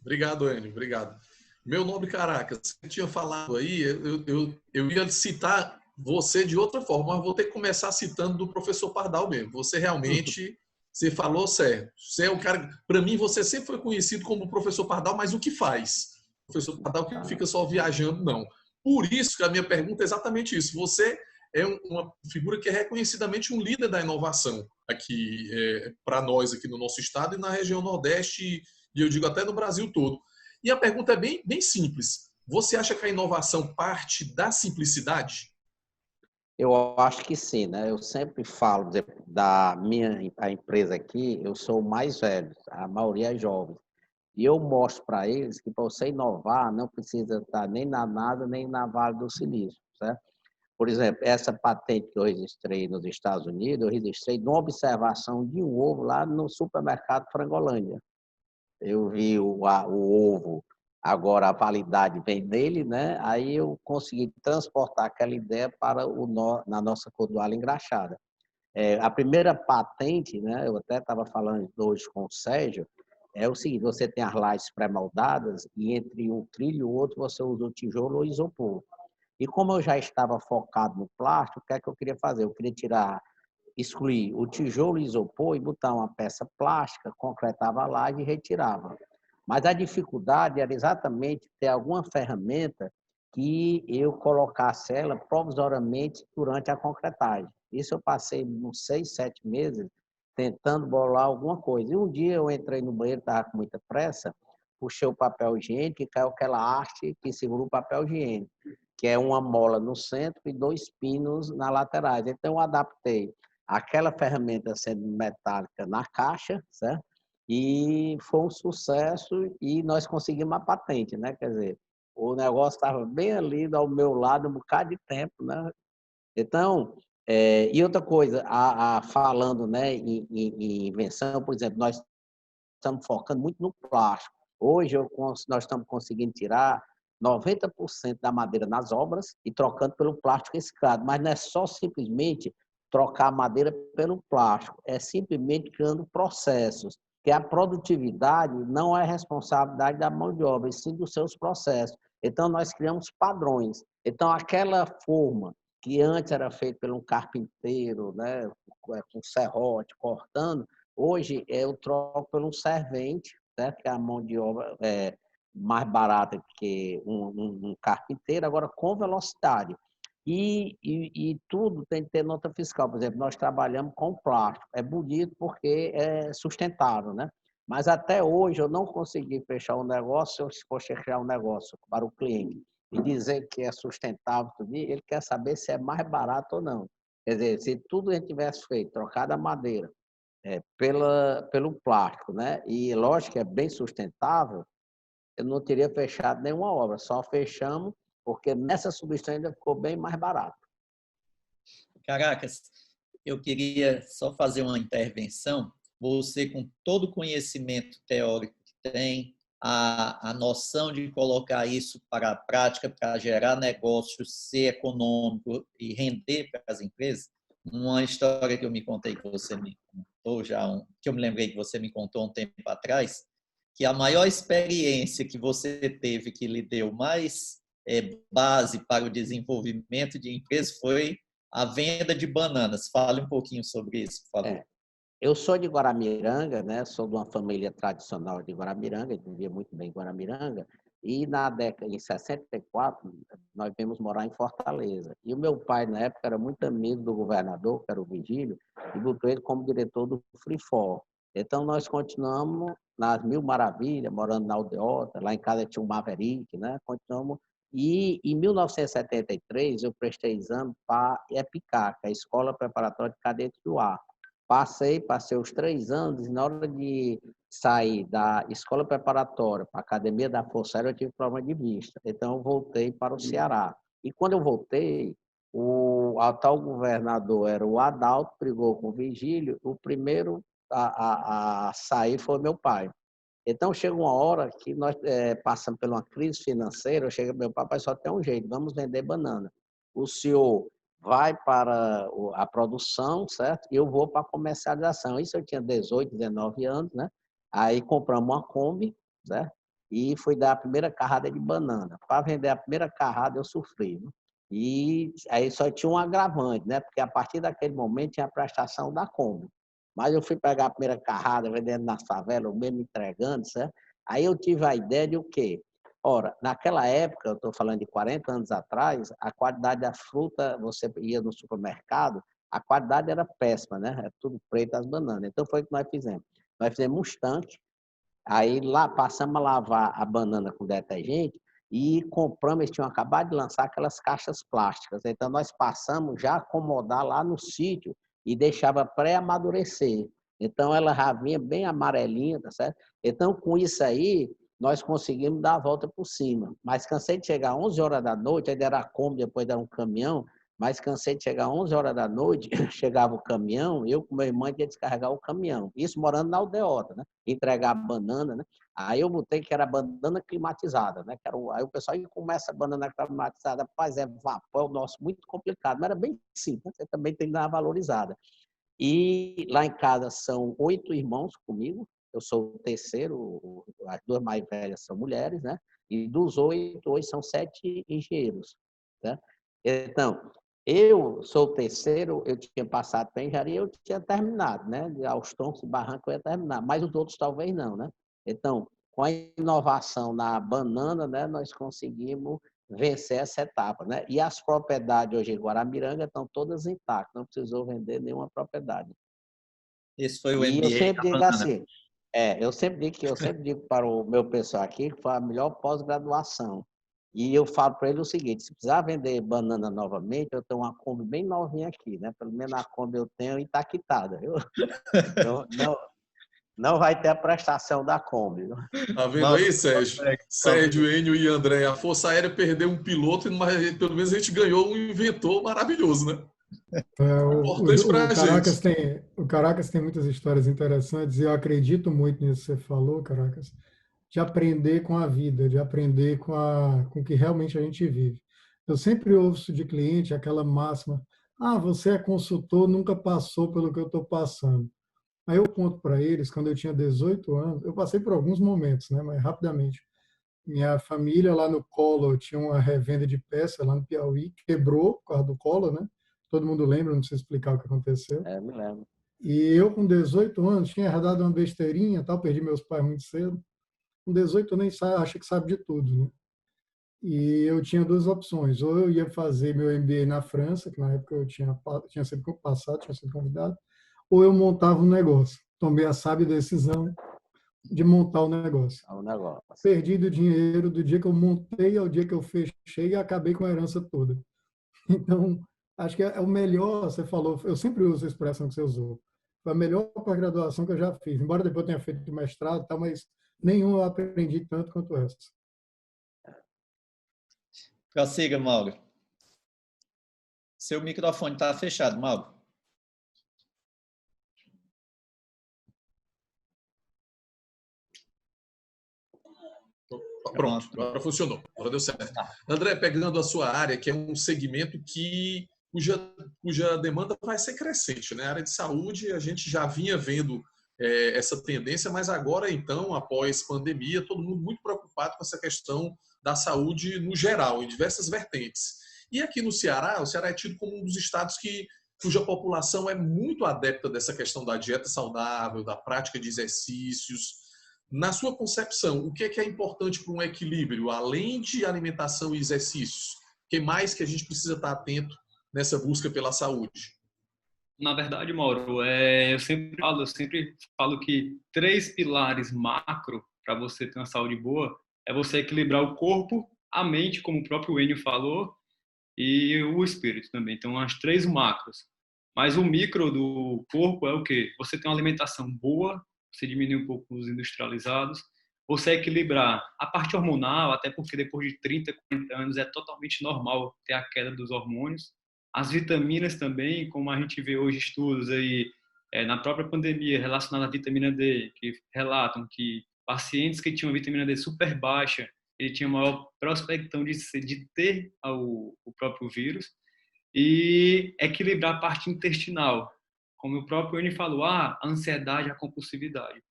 Speaker 5: Obrigado, Enio, obrigado. Meu nobre Caracas, você tinha falado aí, eu ia citar você de outra forma, mas vou ter que começar citando do professor Pardal mesmo. Você realmente, você falou certo. Você é um cara, para mim, você sempre foi conhecido como o professor Pardal, mas o que faz? O professor Pardal que não fica só viajando, não. Por isso que a minha pergunta é exatamente isso. Você é uma figura que é reconhecidamente um líder da inovação aqui, para nós aqui no nosso estado e na região Nordeste, e eu digo até no Brasil todo. E a pergunta é bem simples. Você acha que a inovação parte da simplicidade?
Speaker 3: Eu acho que sim, né? Eu sempre falo da a empresa aqui, eu sou o mais velho, a maioria é jovem. E eu mostro para eles que para você inovar não precisa estar nem na NASA, nem na Vale do Silício, certo? Por exemplo, essa patente que eu registrei nos Estados Unidos, eu registrei numa observação de um ovo lá no supermercado Frangolândia. Eu vi o ovo, agora a validade vem dele, né? Aí eu consegui transportar aquela ideia para na nossa cordoalha engraxada. A primeira patente, né? Eu até estava falando hoje com o Sérgio, é o seguinte: você tem as lajes pré-moldadas e entre um trilho e o outro você usa o tijolo ou isopor. E como eu já estava focado no plástico, o que é que eu queria fazer? Eu queria excluir o tijolo e isopor e botar uma peça plástica, concretava a laje e retirava. Mas a dificuldade era exatamente ter alguma ferramenta que eu colocasse ela provisoriamente durante a concretagem. Isso eu passei uns 6, 7 meses tentando bolar alguma coisa. E um dia eu entrei no banheiro, estava com muita pressa, puxei o papel higiênico e caiu aquela haste que segura o papel higiênico, que é uma mola no centro e 2 pinos na laterais. Então eu adaptei aquela ferramenta sendo metálica na caixa, certo? E foi um sucesso e nós conseguimos a patente, né? Quer dizer, o negócio estava bem ali ao meu lado um bocado de tempo, né? Então, e outra coisa, falando, né, em invenção, por exemplo, nós estamos focando muito no plástico. Hoje nós estamos conseguindo tirar 90% da madeira nas obras e trocando pelo plástico reciclado. Mas não é só simplesmente trocar a madeira pelo plástico, é simplesmente criando processos, que a produtividade não é responsabilidade da mão de obra, e sim dos seus processos. Então, nós criamos padrões. Então, aquela forma que antes era feita por um carpinteiro, né, com serrote, cortando, hoje eu troco por um servente, certo? Que é a mão de obra mais barata que um carpinteiro, agora com velocidade. E tudo tem que ter nota fiscal. Por exemplo, nós trabalhamos com plástico. É bonito porque é sustentável, né? Mas até hoje eu não consegui fechar um negócio, se for fechar um negócio para o cliente e dizer que é sustentável, ele quer saber se é mais barato ou não. Quer dizer, se tudo a gente tivesse feito, trocado a madeira, pelo plástico, né? E lógico que é bem sustentável, eu não teria fechado nenhuma obra, só fechamos porque nessa substituição ainda ficou bem mais barato.
Speaker 1: Caracas, eu queria só fazer uma intervenção. Você, com todo o conhecimento teórico que tem, a noção de colocar isso para a prática, para gerar negócios, ser econômico e render para as empresas, uma história que eu me contei, que você me contou que eu me lembrei que você me contou um tempo atrás, que a maior experiência que você teve, que lhe deu mais base para o desenvolvimento de empresas, foi a venda de bananas. Fale um pouquinho sobre isso, por favor.
Speaker 3: Eu sou de Guaramiranga, né? Sou de uma família tradicional de Guaramiranga, vivia muito bem em Guaramiranga, e na década de 64 nós viemos morar em Fortaleza. E o meu pai, na época, era muito amigo do governador, que era o Vigílio, e botou ele como diretor do Freefor. Então nós continuamos nas Mil Maravilhas, morando na Aldeota, lá em casa tinha um Maverick, né? Continuamos. E em 1973 eu prestei exame para a EPICAR, que é a Escola Preparatória de Cadetes do Ar. Passei os 3 anos, e na hora de sair da escola preparatória para a Academia da Força Aérea, eu tive problema de vista. Então, eu voltei para o Ceará. E quando eu voltei, o atual governador era o Adalto, brigou com o Vigílio. O primeiro a sair foi meu pai. Então, chega uma hora que nós passamos por uma crise financeira, eu chego meu papai, só tem um jeito, vamos vender banana. O senhor vai para a produção, certo? E eu vou para a comercialização. Isso eu tinha 18, 19 anos, né? Aí compramos uma Kombi, certo? E fui dar a primeira carrada de banana. Para vender a primeira carrada, eu sofri, né? E aí só tinha um agravante, né? Porque a partir daquele momento tinha a prestação da Kombi. Mas eu fui pegar a primeira carrada, vendendo na favela, eu mesmo entregando, certo? Aí eu tive a ideia de o quê? Ora, naquela época, eu estou falando de 40 anos atrás, a qualidade da fruta, você ia no supermercado, a qualidade era péssima, né? Era tudo preto as bananas. Então foi o que nós fizemos. Nós fizemos um estanque, aí lá passamos a lavar a banana com detergente e compramos, eles tinham acabado de lançar aquelas caixas plásticas. Então nós passamos já a acomodar lá no sítio e deixava pré-amadurecer. Então ela já vinha bem amarelinha, tá certo? Então com isso aí, nós conseguimos dar a volta por cima. Mas cansei de chegar às 11 horas da noite, ainda era Kombi, depois era um caminhão, mas cansei de chegar às 11 horas da noite, chegava o caminhão, eu com meu irmão ia descarregar o caminhão. Isso morando na Aldeota, né? Entregar a banana, né? Aí eu botei que era banana climatizada, né? Aí o pessoal começa a banana climatizada, rapaz, é vapor, nosso, muito complicado, mas era bem simples, você também tem que dar uma valorizada. E lá em casa são 8 irmãos comigo, eu sou o terceiro, as 2 mais velhas são mulheres, né? E dos 8, hoje são 7 engenheiros, né? Então, eu sou o terceiro, eu tinha passado para engenharia, eu tinha terminado, né? Aos troncos e barrancos eu ia terminar, mas os outros talvez não, né? Então, com a inovação na banana, né, nós conseguimos vencer essa etapa, né? E as propriedades hoje em Guaramiranga estão todas intactas, não precisou vender nenhuma propriedade.
Speaker 1: Esse foi o
Speaker 3: E eu
Speaker 1: MBA
Speaker 3: sempre
Speaker 1: da
Speaker 3: digo
Speaker 1: banana.
Speaker 3: assim, eu sempre digo para o meu pessoal aqui que foi a melhor pós-graduação. E eu falo para ele o seguinte, se precisar vender banana novamente, eu tenho uma Kombi bem novinha aqui, né? Pelo menos a Kombi eu tenho e está quitada. Não, Não vai ter a prestação da Kombi.
Speaker 5: Tá vendo aí, Sérgio? Sérgio, Enio e André. A Força Aérea perdeu um piloto, mas pelo menos a gente ganhou um inventor maravilhoso, né? Importante para a gente.
Speaker 2: O Caracas tem muitas histórias interessantes e eu acredito muito nisso que você falou, Caracas, de aprender com a vida, de aprender com o que realmente a gente vive. Eu sempre ouço de cliente aquela máxima: ah, você é consultor, nunca passou pelo que eu estou passando. Aí eu conto para eles, quando eu tinha 18 anos, eu passei por alguns momentos, né, mas rapidamente. Minha família lá no Collor tinha uma revenda de peça lá no Piauí, quebrou por causa do Collor, né? Todo mundo lembra, não precisa explicar o que aconteceu.
Speaker 3: Me lembro.
Speaker 2: E eu, com 18 anos, tinha herdado uma besteirinha, tal, perdi meus pais muito cedo. Com 18 eu nem acha que sabe de tudo, né? E eu tinha duas opções: ou eu ia fazer meu MBA na França, que na época eu tinha sido passado, tinha sido convidado, ou eu montava um negócio. Tomei a sábia decisão de montar o negócio. Perdi do dinheiro do dia que eu montei ao dia que eu fechei e acabei com a herança toda. Então, acho que é o melhor, você falou, eu sempre uso a expressão que você usou, foi a melhor pós-graduação que eu já fiz, embora depois eu tenha feito mestrado, tal, mas nenhum eu aprendi tanto quanto essa.
Speaker 1: Prossiga, Mauro. Seu microfone está fechado, Mauro.
Speaker 5: Pronto, agora funcionou, agora deu certo. André, pegando a sua área, que é um segmento cuja demanda vai ser crescente, né? A área de saúde, a gente já vinha vendo essa tendência, mas agora, então, após pandemia, todo mundo muito preocupado com essa questão da saúde no geral, em diversas vertentes. E aqui no Ceará, o Ceará é tido como um dos estados cuja população é muito adepta dessa questão da dieta saudável, da prática de exercícios. Na sua concepção, o que é importante para um equilíbrio, além de alimentação e exercícios? O que mais que a gente precisa estar atento nessa busca pela saúde?
Speaker 4: Na verdade, Mauro, eu sempre falo que 3 pilares macro para você ter uma saúde boa é você equilibrar o corpo, a mente, como o próprio Enio falou, e o espírito também. Então, as 3 macros. Mas o micro do corpo é o quê? Você tem uma alimentação boa, você diminui um pouco os industrializados, você equilibrar a parte hormonal, até porque depois de 30, 40 anos é totalmente normal ter a queda dos hormônios. As vitaminas também, como a gente vê hoje estudos aí na própria pandemia relacionados à vitamina D, que relatam que pacientes que tinham vitamina D super baixa, ele tinha maior prospecção de ter o próprio vírus. E equilibrar a parte intestinal, como o próprio Enio falou, a ansiedade, a compulsividade.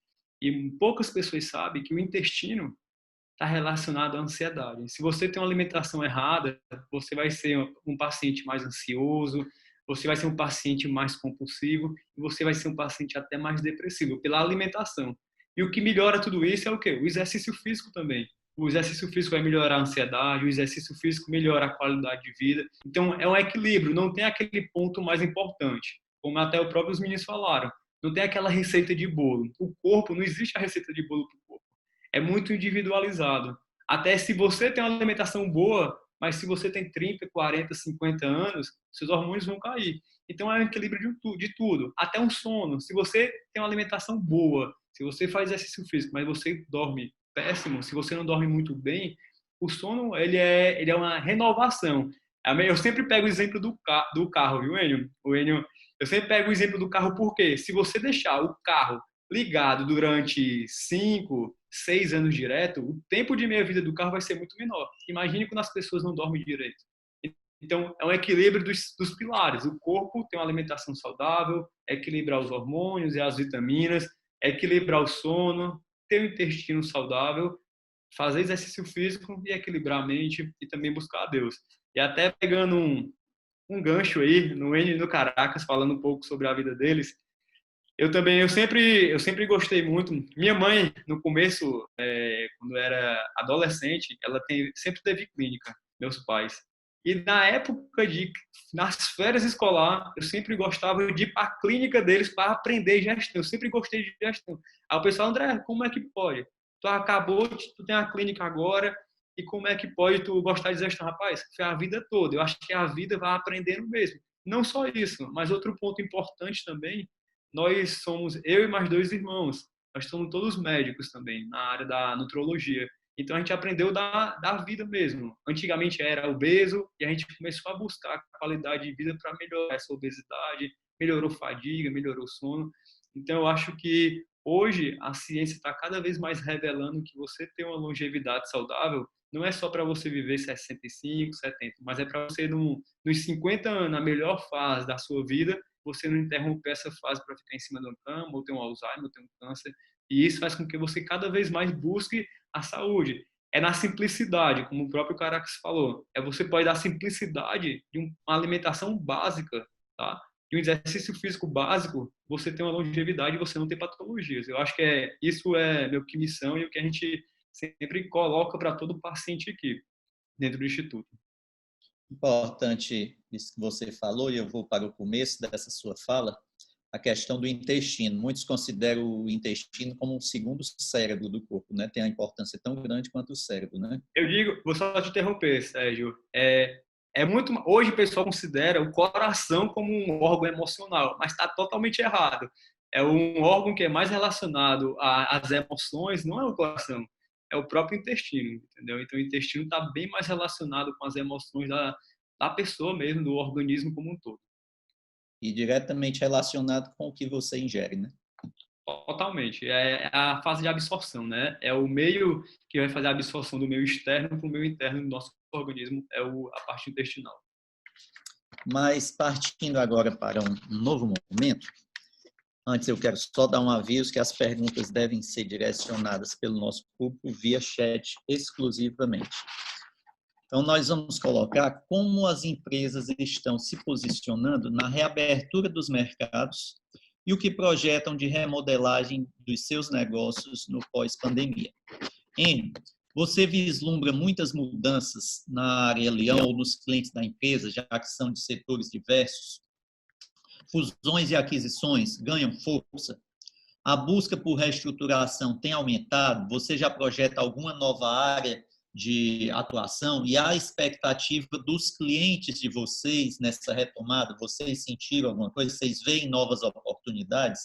Speaker 4: E poucas pessoas sabem que o intestino está relacionado à ansiedade. Se você tem uma alimentação errada, você vai ser um paciente mais ansioso, você vai ser um paciente mais compulsivo, e você vai ser um paciente até mais depressivo, pela alimentação. E o que melhora tudo isso é o quê? O exercício físico também. O exercício físico vai melhorar a ansiedade, o exercício físico melhora a qualidade de vida. Então, é um equilíbrio, não tem aquele ponto mais importante, como até os próprios meninos falaram. Não tem aquela receita de bolo. O corpo, não existe a receita de bolo para o corpo. É muito individualizado. Até se você tem uma alimentação boa, mas se você tem 30, 40, 50 anos, seus hormônios vão cair. Então, é um equilíbrio de tudo. Até um sono. Se você tem uma alimentação boa, se você faz exercício físico, mas você dorme péssimo, se você não dorme muito bem, o sono ele é uma renovação. Eu sempre pego o exemplo do carro, viu, Enio? Eu sempre pego o exemplo do carro porque se você deixar o carro ligado durante 5, 6 anos direto, o tempo de meia-vida do carro vai ser muito menor. Imagine quando as pessoas não dormem direito. Então, é um equilíbrio dos pilares. O corpo tem uma alimentação saudável, equilibrar os hormônios e as vitaminas, equilibrar o sono, ter um intestino saudável, fazer exercício físico e equilibrar a mente e também buscar a Deus. E até pegando um gancho aí no Enio e no Caracas, falando um pouco sobre a vida deles, eu sempre gostei muito. Minha mãe, no começo, quando era adolescente, ela sempre teve clínica, meus pais. E nas férias escolar, eu sempre gostava de ir para a clínica deles para aprender gestão. Eu sempre gostei de gestão. Aí o pessoal, André, como é que pode? Tu tem a clínica agora, e como é que pode tu gostar de gestão? Rapaz, foi a vida toda. Eu acho que a vida vai aprendendo mesmo. Não só isso, mas outro ponto importante também, nós somos eu e mais 2 irmãos. nós somos todos médicos também, na área da nutrologia. Então, a gente aprendeu da vida mesmo. Antigamente era obeso e a gente começou a buscar qualidade de vida para melhorar essa obesidade, melhorou fadiga, melhorou sono. Então, eu acho que hoje a ciência está cada vez mais revelando que você ter uma longevidade saudável não é só para você viver 65, 70, mas é para você, nos 50 anos, na melhor fase da sua vida, você não interromper essa fase para ficar em cima de uma cama, ou ter um Alzheimer, ou ter um câncer. E isso faz com que você cada vez mais busque a saúde. É na simplicidade, como o próprio Caracas falou. Você pode dar simplicidade de uma alimentação básica, tá? De um exercício físico básico, você tem uma longevidade e você não tem patologias. Eu acho que isso é meio que missão e o que a gente sempre coloca para todo paciente aqui, dentro do Instituto.
Speaker 1: Importante isso que você falou, e eu vou para o começo dessa sua fala, a questão do intestino. Muitos consideram o intestino como um segundo cérebro do corpo, né? Tem a importância tão grande quanto o cérebro, né?
Speaker 4: Eu digo, vou só te interromper, Sérgio. Hoje o pessoal considera o coração como um órgão emocional, mas está totalmente errado. É um órgão que é mais relacionado às emoções, não é o coração, é o próprio intestino, entendeu? Então o intestino está bem mais relacionado com as emoções da pessoa mesmo, do organismo como um todo.
Speaker 1: E diretamente relacionado com o que você ingere, né?
Speaker 4: Totalmente. É a fase de absorção, né? É o meio que vai fazer a absorção do meio externo para o meio interno do nosso organismo, a parte intestinal.
Speaker 1: Mas partindo agora para um novo momento, antes eu quero só dar um aviso que as perguntas devem ser direcionadas pelo nosso público via chat exclusivamente. Então, nós vamos colocar como as empresas estão se posicionando na reabertura dos mercados e o que projetam de remodelagem dos seus negócios no pós-pandemia. Enio, você vislumbra muitas mudanças na área Leão ou nos clientes da empresa, já que são de setores diversos? Fusões e aquisições ganham força? A busca por reestruturação tem aumentado? Você já projeta alguma nova área de atuação? E a expectativa dos clientes de vocês nessa retomada? Vocês sentiram alguma coisa? Vocês veem novas oportunidades?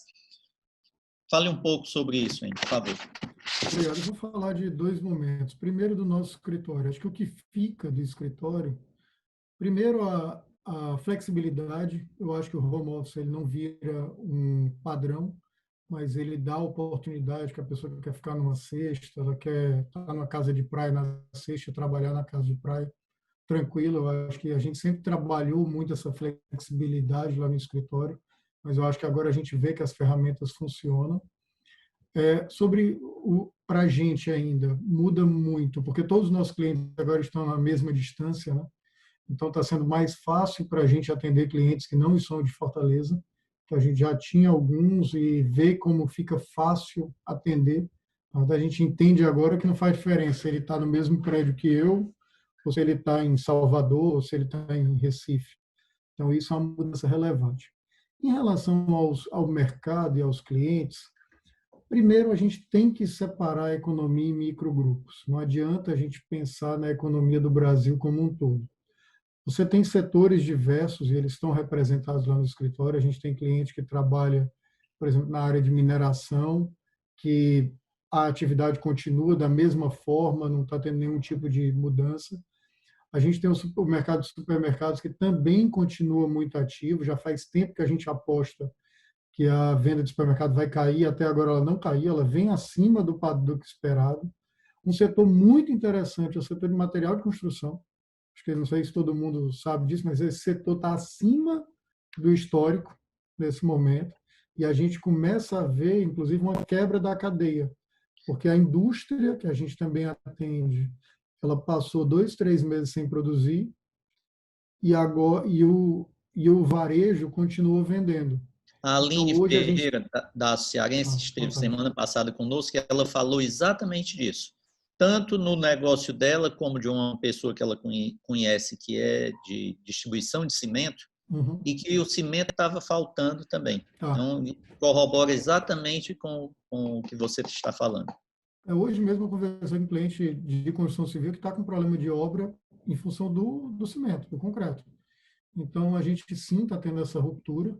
Speaker 1: Fale um pouco sobre isso, hein, por favor.
Speaker 2: Obrigado. Eu vou falar de dois momentos. Primeiro, do nosso escritório. Acho que o que fica do escritório, primeiro, a flexibilidade. Eu acho que o home office ele não vira um padrão, mas ele dá a oportunidade que a pessoa que quer ficar numa sexta, ela quer estar numa casa de praia na sexta, trabalhar na casa de praia, tranquilo. Eu acho que a gente sempre trabalhou muito essa flexibilidade lá no escritório, mas eu acho que agora a gente vê que as ferramentas funcionam. Para a gente ainda, muda muito, porque todos os nossos clientes agora estão na mesma distância, né? Então está sendo mais fácil para a gente atender clientes que não são de Fortaleza, que a gente já tinha alguns e vê como fica fácil atender. A gente entende agora que não faz diferença se ele está no mesmo prédio que eu, ou se ele está em Salvador, ou se ele está em Recife. Então isso é uma mudança relevante. Em relação ao mercado e aos clientes, primeiro, a gente tem que separar a economia em microgrupos. Não adianta a gente pensar na economia do Brasil como um todo. Você tem setores diversos e eles estão representados lá no escritório. A gente tem cliente que trabalha, por exemplo, na área de mineração, que a atividade continua da mesma forma, não está tendo nenhum tipo de mudança. A gente tem o mercado de supermercados que também continua muito ativo. Já faz tempo que a gente aposta que a venda de supermercado vai cair, até agora ela não caiu, ela vem acima do que esperado. Um setor muito interessante é o setor de material de construção. Acho que não sei se todo mundo sabe disso, mas esse setor está acima do histórico nesse momento. E a gente começa a ver, inclusive, uma quebra da cadeia, porque a indústria, que a gente também atende, ela passou 2, 3 meses sem produzir e agora o varejo continuou vendendo.
Speaker 1: A Aline Ferreira, da Cearense, esteve semana passada conosco, e ela falou exatamente disso. Tanto no negócio dela, como de uma pessoa que ela conhece, que é de distribuição de cimento, e que o cimento estava faltando também. Então, corrobora exatamente com o que você está falando.
Speaker 2: Hoje mesmo eu conversei com um cliente de construção civil que está com problema de obra em função do cimento, do concreto. Então, a gente sim está tendo essa ruptura.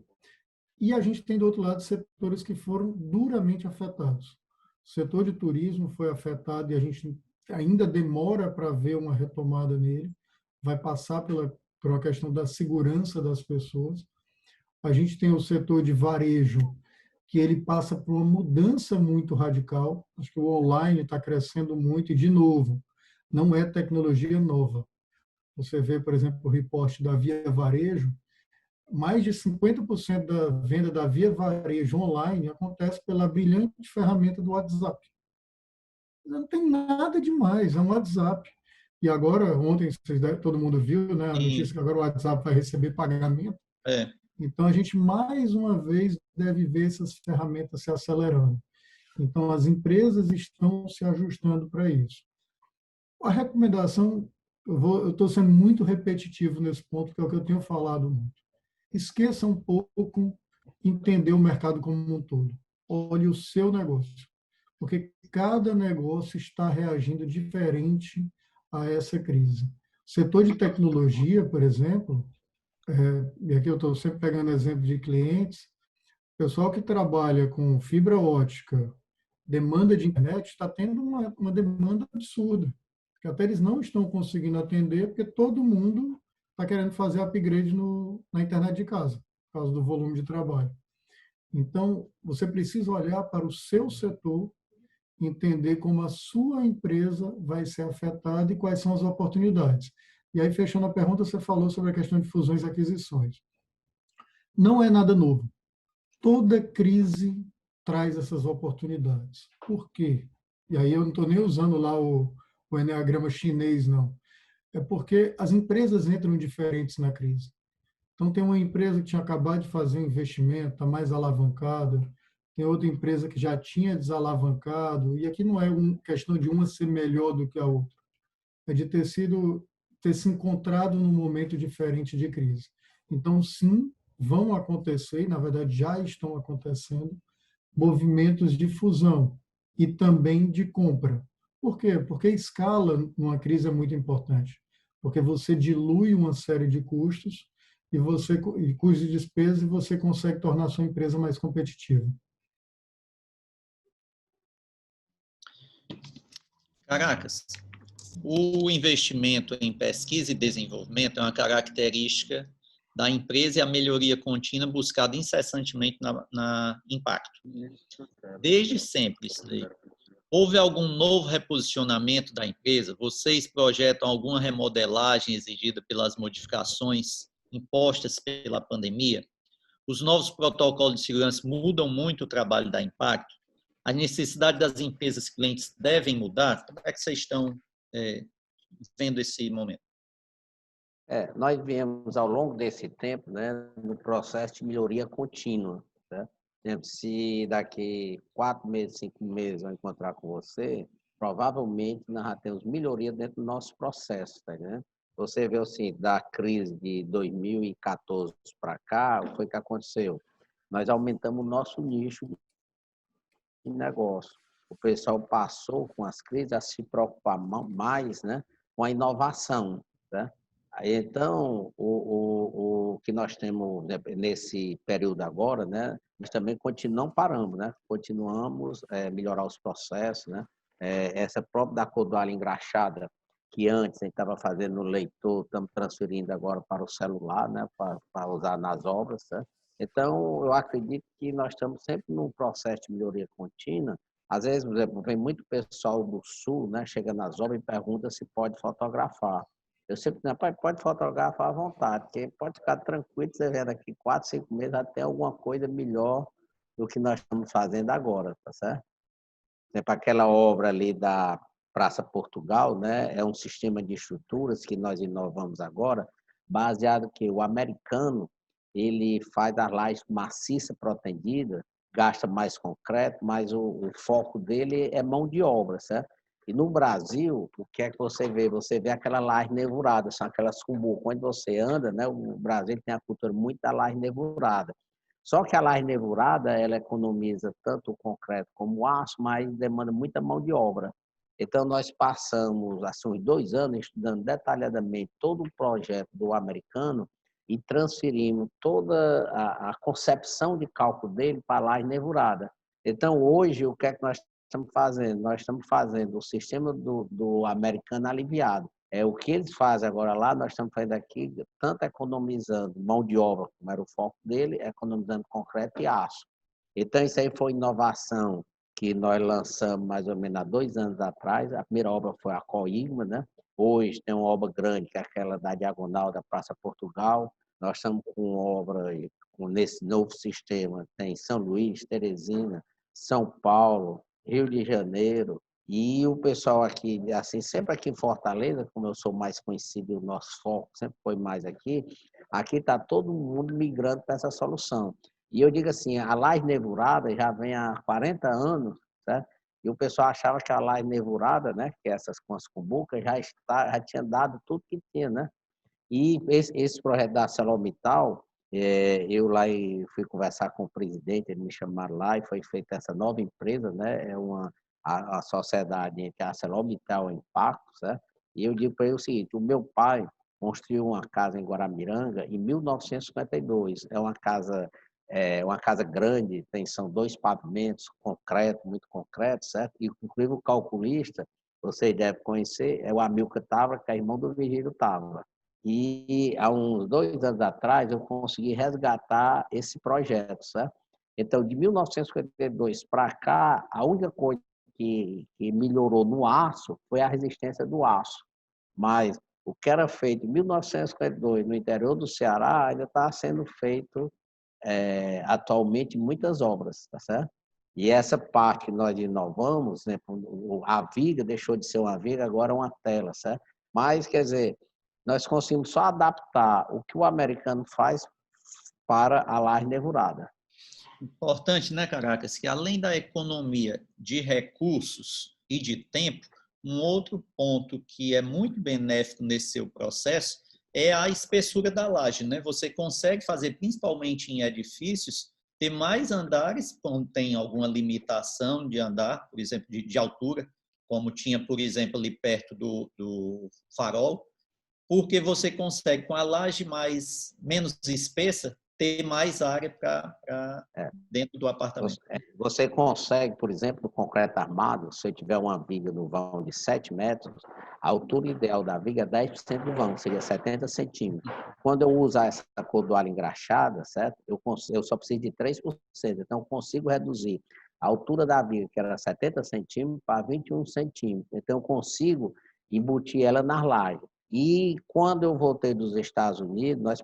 Speaker 2: E a gente tem, do outro lado, setores que foram duramente afetados. O setor de turismo foi afetado e a gente ainda demora para ver uma retomada nele. Vai passar por uma questão da segurança das pessoas. A gente tem o setor de varejo, que ele passa por uma mudança muito radical. Acho que o online está crescendo muito e, de novo, não é tecnologia nova. Você vê, por exemplo, o reporte da Via Varejo, mais de 50% da venda da Via Varejo online acontece pela brilhante ferramenta do WhatsApp. Não tem nada demais, é um WhatsApp. E agora, ontem, todo mundo viu, né, a
Speaker 1: E,
Speaker 2: notícia que agora o WhatsApp vai receber pagamento.
Speaker 1: é,
Speaker 2: Então, a gente, mais uma vez, deve ver essas ferramentas se acelerando. Então, as empresas estão se ajustando para isso. A recomendação, eu estou sendo muito repetitivo nesse ponto, que é o que eu tenho falado muito. Esqueça um pouco entender o mercado como um todo. Olhe o seu negócio, porque cada negócio está reagindo diferente a essa crise. O setor de tecnologia, por exemplo, e aqui eu estou sempre pegando exemplo de clientes, o pessoal que trabalha com fibra ótica, demanda de internet, está tendo uma demanda absurda, que até eles não estão conseguindo atender, porque todo mundo está querendo fazer upgrade na internet de casa, por causa do volume de trabalho. Então, você precisa olhar para o seu setor, entender como a sua empresa vai ser afetada e quais são as oportunidades. E aí, fechando a pergunta, você falou sobre a questão de fusões e aquisições. Não é nada novo. Toda crise traz essas oportunidades. Por quê? E aí eu não estou nem usando lá o enneagrama chinês, não. É porque as empresas entram diferentes na crise. Então, tem uma empresa que tinha acabado de fazer um investimento, está mais alavancada, tem outra empresa que já tinha desalavancado, e aqui não é uma questão de uma ser melhor do que a outra, é de ter se encontrado num momento diferente de crise. Então, sim, vão acontecer, e na verdade já estão acontecendo, movimentos de fusão e também de compra. Por quê? Porque a escala numa crise é muito importante, porque você dilui uma série de custos e custos de despesa e você consegue tornar a sua empresa mais competitiva.
Speaker 1: Caracas, o investimento em pesquisa e desenvolvimento é uma característica da empresa e a melhoria contínua buscada incessantemente na impacto. Desde sempre, isso daí. Houve algum novo reposicionamento da empresa? Vocês projetam alguma remodelagem exigida pelas modificações impostas pela pandemia? Os novos protocolos de segurança mudam muito o trabalho da Impacto? A necessidade das empresas clientes devem mudar? Como é que vocês estão vendo esse momento?
Speaker 3: Nós viemos ao longo desse tempo, né, no processo de melhoria contínua. Né? Se daqui 4 meses, 5 meses eu encontrar com você, provavelmente nós já temos melhoria dentro do nosso processo. Tá, né? Você vê assim, da crise de 2014 para cá, o que foi que aconteceu? Nós aumentamos o nosso nicho de negócio. O pessoal passou com as crises a se preocupar mais, né, com a inovação. Né? Então, o que nós temos nesse período agora, né, nós também não paramos, né? Continuamos a melhorar os processos, né? Essa própria da codoalha engraxada, que antes a gente estava fazendo no leitor, estamos transferindo agora para o celular, né, para usar nas obras. Né? Então, eu acredito que nós estamos sempre num processo de melhoria contínua. Às vezes, por exemplo, vem muito pessoal do Sul, né, chega nas obras e pergunta se pode fotografar. Eu sempre digo, pode fotografar à vontade, porque pode ficar tranquilo, você vê daqui 4, 5 meses até alguma coisa melhor do que nós estamos fazendo agora, tá certo? Por exemplo, aquela obra ali da Praça Portugal, né, é um sistema de estruturas que nós inovamos agora, baseado que o americano, ele faz as lajes maciça protendida, gasta mais concreto, mas o foco dele é mão de obra, certo? E no Brasil, o que é que você vê? Você vê aquela laje nevurada, são aquelas cumbucas. Quando você anda, né, o Brasil tem a cultura muito da laje nevurada. Só que a laje nevurada, ela economiza tanto o concreto como o aço, mas demanda muita mão de obra. Então, nós passamos, assim, uns 2 anos estudando detalhadamente todo o projeto do americano e transferimos toda a concepção de cálculo dele para a laje nervurada. Então, hoje, o que é que nós estamos fazendo? Nós estamos fazendo o sistema do americano aliviado. O que eles fazem agora lá, nós estamos fazendo aqui, tanto economizando mão de obra, como era o foco dele, economizando concreto e aço. Então, isso aí foi inovação que nós lançamos mais ou menos há 2 anos atrás. A primeira obra foi a Coigma, né? Hoje tem uma obra grande, que é aquela da Diagonal da Praça Portugal. Nós estamos com obra nesse novo sistema. Tem São Luís, Teresina, São Paulo, Rio de Janeiro. E o pessoal aqui, assim, sempre aqui em Fortaleza, como eu sou mais conhecido, o nosso foco sempre foi mais aqui está todo mundo migrando para essa solução. E eu digo assim, a laje nervurada já vem há 40 anos, certo? E o pessoal achava que a laje nervurada, né, que é essas com as cumbucas, já tinha dado tudo que tinha, né? E esse projeto da ArcelorMittal, eu lá fui conversar com o presidente, ele me chamaram lá e foi feita essa nova empresa, né? A sociedade entre a ArcelorMittal e a Impacto, certo? E eu digo para ele o seguinte, o meu pai construiu uma casa em Guaramiranga em 1952. É uma casa grande, são 2 pavimentos, concreto, muito concreto, certo? E inclusive o calculista, vocês devem conhecer, é o Amilcar Távora, que é irmão do Virgílio Távora. E há uns 2 anos atrás eu consegui resgatar esse projeto, certo? Então, de 1952 para cá, a única coisa que melhorou no aço foi a resistência do aço. Mas o que era feito em 1952 no interior do Ceará ainda está sendo feito atualmente muitas obras, tá certo? E essa parte que nós inovamos, né, a viga deixou de ser uma viga, agora é uma tela, certo? Mas, quer dizer, nós conseguimos só adaptar o que o americano faz para a laje nervurada.
Speaker 1: Importante, né, Caracas, que além da economia de recursos e de tempo, um outro ponto que é muito benéfico nesse seu processo é a espessura da laje, né? Você consegue fazer, principalmente em edifícios, ter mais andares quando tem alguma limitação de andar, por exemplo, de altura, como tinha, por exemplo, ali perto do farol, porque você consegue, com a laje menos espessa, ter mais área para dentro do apartamento.
Speaker 3: Você consegue, por exemplo, no concreto armado, se tiver uma viga no vão de 7 metros, a altura ideal da viga é 10% do vão, seria 70 centímetros. Quando eu usar essa cordoalha engraxada, certo? Eu só preciso de 3%, então eu consigo reduzir a altura da viga, que era 70 centímetros, para 21 centímetros. Então eu consigo embutir ela nas lajes. E quando eu voltei dos Estados Unidos, nós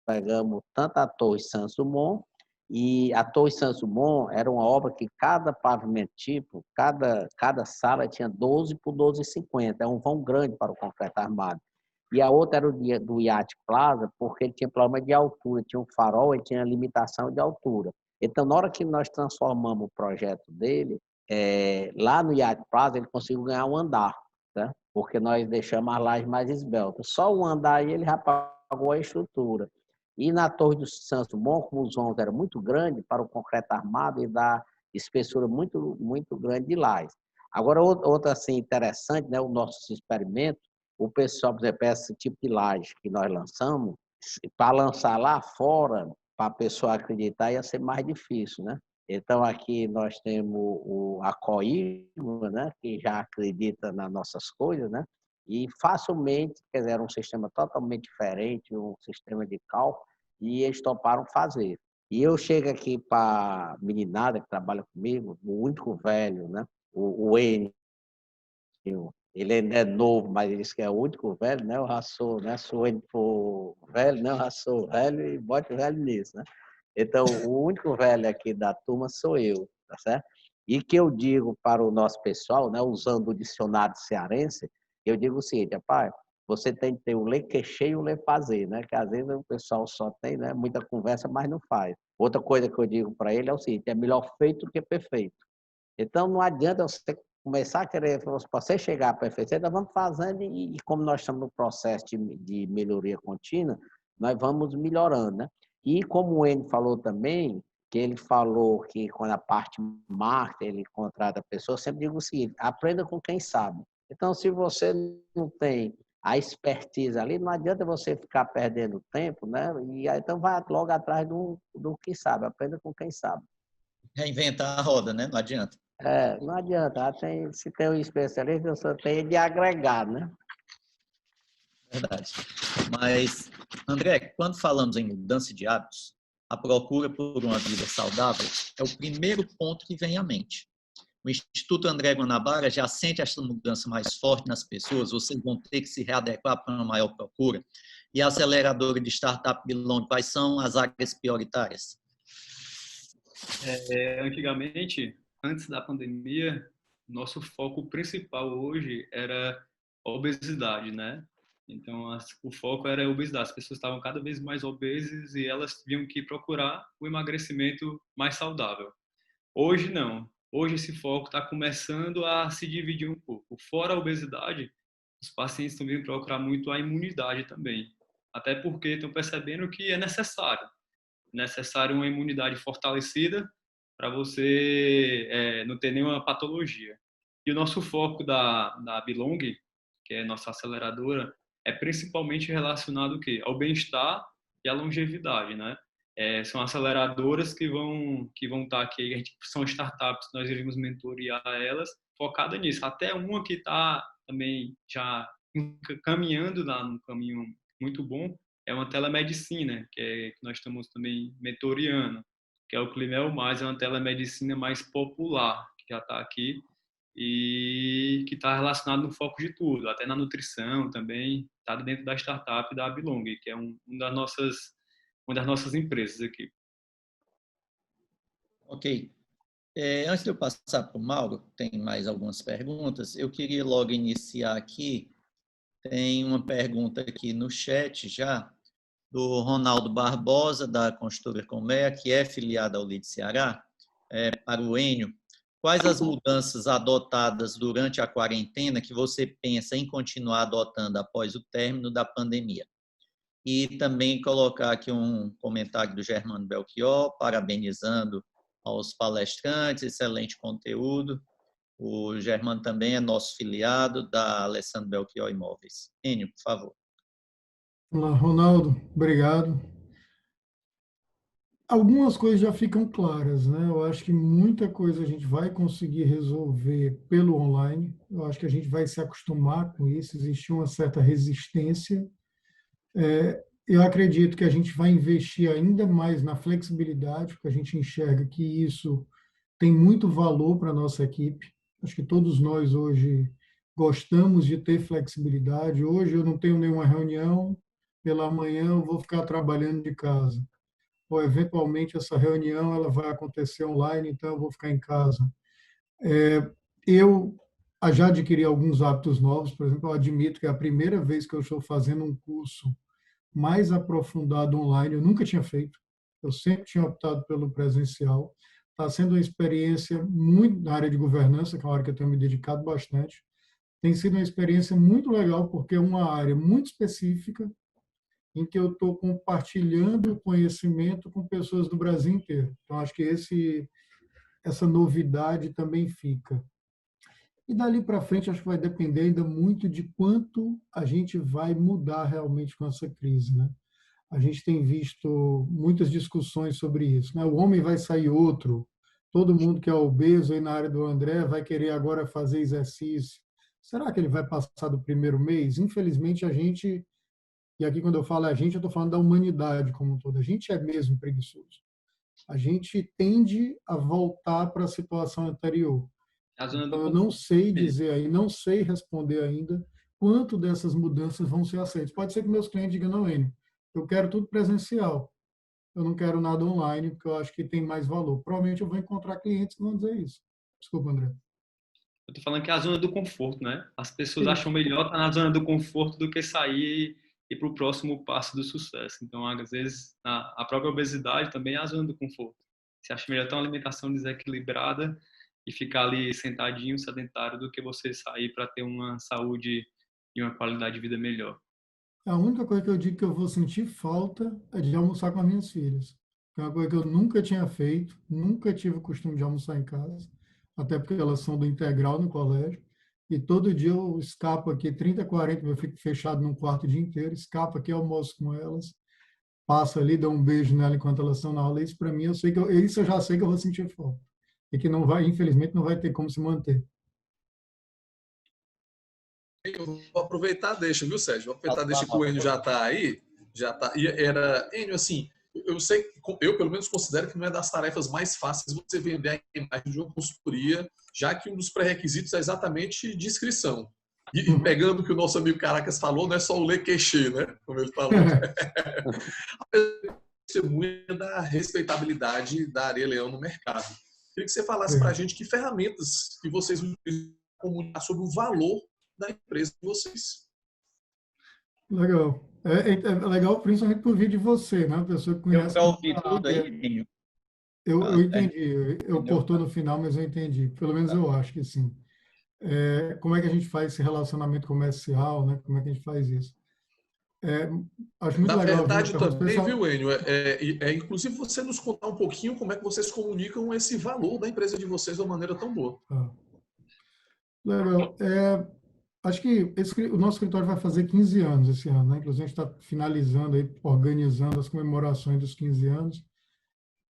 Speaker 3: pegamos tanto a Torre Santos Dumont, e a Torre Santos Dumont era uma obra que cada pavimento tipo, cada sala tinha 12 por 12,50. É um vão grande para o concreto armado. E a outra era o do Yacht Plaza, porque ele tinha problema de altura, tinha um farol e tinha limitação de altura. Então, na hora que nós transformamos o projeto dele, lá no Yacht Plaza ele conseguiu ganhar um andar, tá? Porque nós deixamos as lajes mais esbeltas. Só um andar aí ele já pagou a estrutura. E na Torre do Santos Dumont, como os vãos eram muito grandes para o concreto armado e da espessura muito, muito grande de lajes. Agora, outra assim, interessante, né, o nosso experimento, o pessoal, por exemplo, esse tipo de laje que nós lançamos, para lançar lá fora, para a pessoa acreditar, ia ser mais difícil, né? Então, aqui nós temos a Coigma, né, que já acredita nas nossas coisas, né? E facilmente, quer dizer, era um sistema totalmente diferente, um sistema de cálculo, e eles toparam fazer. E eu chego aqui para a meninada que trabalha comigo, o único velho, né? O Enio, ele é novo, mas ele diz que é o único velho, né? Eu já sou, né? Sou ele for velho, né? Eu já sou velho e bote velho nisso, né? Então, o único velho aqui da turma sou eu, tá certo? E que eu digo para o nosso pessoal, né? Usando o dicionário cearense, eu digo o seguinte, rapaz, você tem que ter o ler queixer e o ler fazer, né? Que às vezes o pessoal só tem, né, muita conversa, mas não faz. Outra coisa que eu digo para ele é o seguinte, é melhor feito do que perfeito. Então não adianta você começar a querer, para você chegar à perfeição, nós vamos fazendo e como nós estamos no processo de melhoria contínua, nós vamos melhorando, né? E como o Enio falou também, que ele falou que quando a parte marketing, ele contrata a pessoa, eu sempre digo o seguinte, aprenda com quem sabe. Então, se você não tem a expertise ali, não adianta você ficar perdendo tempo, né? E aí, então vai logo atrás do que sabe, aprenda com quem sabe.
Speaker 1: Reinventar a roda, né? Não adianta.
Speaker 3: Não adianta, se tem um especialista, você tem de agregar, né?
Speaker 1: Verdade. Mas, André, quando falamos em mudança de hábitos, a procura por uma vida saudável é o primeiro ponto que vem à mente. O Instituto André Guanabara já sente essa mudança mais forte nas pessoas, vocês vão ter que se readequar para uma maior procura. E a aceleradora de startup Belong, quais são as áreas prioritárias?
Speaker 4: Antigamente, antes da pandemia, nosso foco principal hoje era a obesidade, né? Então, o foco era a obesidade. As pessoas estavam cada vez mais obesas e elas tinham que procurar o emagrecimento mais saudável. Hoje, não. Hoje, esse foco está começando a se dividir um pouco. Fora a obesidade, os pacientes estão vindo procurar muito a imunidade também. Até porque estão percebendo que é necessário uma imunidade fortalecida para você não ter nenhuma patologia. E o nosso foco da Belong, que é nossa aceleradora, é principalmente relacionado ao quê? Ao bem-estar e à longevidade, né? São aceleradoras que vão estar aqui, são startups, nós iremos mentorear elas, focada nisso. Até uma que está também já caminhando num caminho muito bom, é uma telemedicina, que nós estamos também mentoreando, que é o Climel Mais, é uma telemedicina mais popular, que já está aqui, e que está relacionado no foco de tudo, até na nutrição também, está dentro da startup da Belong, que é uma das nossas empresas aqui.
Speaker 1: Ok. Antes de eu passar para o Mauro, tem mais algumas perguntas. Eu queria logo iniciar aqui. Tem uma pergunta aqui no chat já, do Ronaldo Barbosa, da Construtora Colmeia, que é filiada ao LIDE Ceará, para o Enio. Quais as mudanças adotadas durante a quarentena que você pensa em continuar adotando após o término da pandemia? E também colocar aqui um comentário do Germano Belchior, parabenizando aos palestrantes, excelente conteúdo. O Germano também é nosso filiado da Alessandro Belchior Imóveis. Enio, por favor.
Speaker 2: Olá, Ronaldo, obrigado. Algumas coisas já ficam claras, né? Eu acho que muita coisa a gente vai conseguir resolver pelo online. Eu acho que a gente vai se acostumar com isso. Existe uma certa resistência. Eu acredito que a gente vai investir ainda mais na flexibilidade, porque a gente enxerga que isso tem muito valor para a nossa equipe. Acho que todos nós hoje gostamos de ter flexibilidade. Hoje eu não tenho nenhuma reunião, pela manhã eu vou ficar trabalhando de casa. Ou, eventualmente, essa reunião ela vai acontecer online, então eu vou ficar em casa. Eu já adquiri alguns hábitos novos, por exemplo, eu admito que é a primeira vez que eu estou fazendo um curso mais aprofundado online, eu nunca tinha feito, eu sempre tinha optado pelo presencial. Está sendo uma experiência muito na área de governança, que é uma área que eu tenho me dedicado bastante. Tem sido uma experiência muito legal, porque é uma área muito específica, em que eu estou compartilhando conhecimento com pessoas do Brasil inteiro. Então, acho que essa novidade também fica. E dali para frente, acho que vai depender ainda muito de quanto a gente vai mudar realmente com essa crise, né? A gente tem visto muitas discussões sobre isso, né? O homem vai sair outro, todo mundo que é obeso aí na área do André vai querer agora fazer exercício. Será que ele vai passar do primeiro mês? Infelizmente, a gente, e aqui quando eu falo a gente, eu estou falando da humanidade como um todo, a gente é mesmo preguiçoso. A gente tende a voltar para a situação anterior. Então, eu não sei dizer aí, não sei responder ainda quanto dessas mudanças vão ser aceitas. Pode ser que meus clientes digam, não, Enio, eu quero tudo presencial. Eu não quero nada online, porque eu acho que tem mais valor. Provavelmente eu vou encontrar clientes que vão dizer isso. Desculpa, André.
Speaker 4: Eu tô falando que é a zona do conforto, né? As pessoas acham melhor estar na zona do conforto do que sair e ir para o próximo passo do sucesso. Então, às vezes, a própria obesidade também é a zona do conforto. Você acha melhor ter uma alimentação desequilibrada e ficar ali sentadinho, sedentário, do que você sair para ter uma saúde e uma qualidade de vida melhor.
Speaker 2: A única coisa que eu digo que eu vou sentir falta é de almoçar com as minhas filhas. É uma coisa que eu nunca tinha feito, nunca tive o costume de almoçar em casa, até porque elas são do integral no colégio. e todo dia eu escapo aqui 30, 40, eu fico fechado num quarto o dia inteiro, escapo aqui, almoço com elas, passo ali, dou um beijo nela enquanto elas estão na aula. Isso para mim, isso eu já sei que eu vou sentir falta. E que não vai, infelizmente, não vai ter como se manter.
Speaker 5: Eu vou aproveitar, deixa, viu, Sérgio? Vou aproveitar, deixa que o Enio já está aí. Já tá. E era, Enio, assim, eu sei, eu pelo menos considero que não é das tarefas mais fáceis você vender a imagem de uma consultoria, já que um dos pré-requisitos é exatamente de inscrição. E pegando o que o nosso amigo Caracas falou, não é só o ler queixê, né? Como ele falou. Testemunha da respeitabilidade da Areia Leão no mercado. Queria que você falasse para a gente que ferramentas que vocês utilizam para comunicar sobre o valor da empresa de vocês.
Speaker 2: Legal. É legal, principalmente por vir de você, né? Uma pessoa que conhece.
Speaker 1: Eu ouvi tudo aí, Enio.
Speaker 2: Eu entendi. Eu cortou no final, mas eu entendi. Pelo menos eu acho que sim. Como é que a gente faz esse relacionamento comercial, né? Como é que a gente faz isso? Acho muito
Speaker 5: Na
Speaker 2: legal.
Speaker 5: verdade, também, viu, Enio? Inclusive, você nos contar um pouquinho como é que vocês comunicam esse valor da empresa de vocês de uma maneira tão boa.
Speaker 2: Legal. Acho que o nosso escritório vai fazer 15 anos esse ano, né? Inclusive, a gente está finalizando, aí, organizando as comemorações dos 15 anos.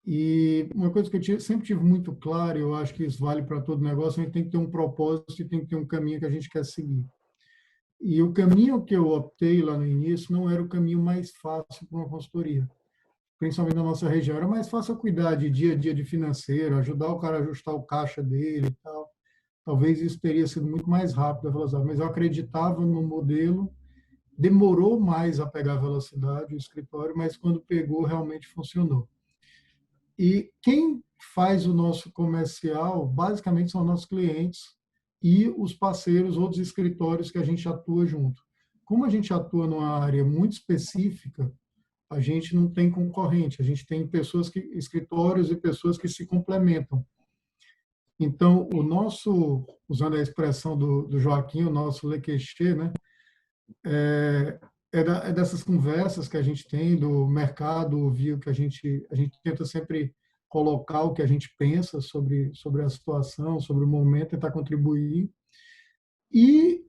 Speaker 2: E uma coisa que eu sempre tive muito claro, eu acho que isso vale para todo negócio, a gente tem que ter um propósito e tem que ter um caminho que a gente quer seguir. E o caminho que eu optei lá no início não era o caminho mais fácil para uma consultoria, principalmente na nossa região. Era mais fácil eu cuidar de dia a dia de financeiro, ajudar o cara a ajustar o caixa dele e tal. Talvez isso teria sido muito mais rápido, mas eu acreditava no modelo. Demorou mais a pegar velocidade o escritório, mas quando pegou, realmente funcionou. E quem faz o nosso comercial, basicamente, são nossos clientes e os parceiros, outros escritórios que a gente atua junto. Como a gente atua numa área muito específica, a gente não tem concorrente, a gente tem escritórios e pessoas que se complementam. Então, usando a expressão do Joaquim, o nosso lequexê, né? Dessas conversas que a gente tem do mercado, ouvir que a gente tenta sempre colocar o que a gente pensa sobre a situação, sobre o momento, tentar contribuir. E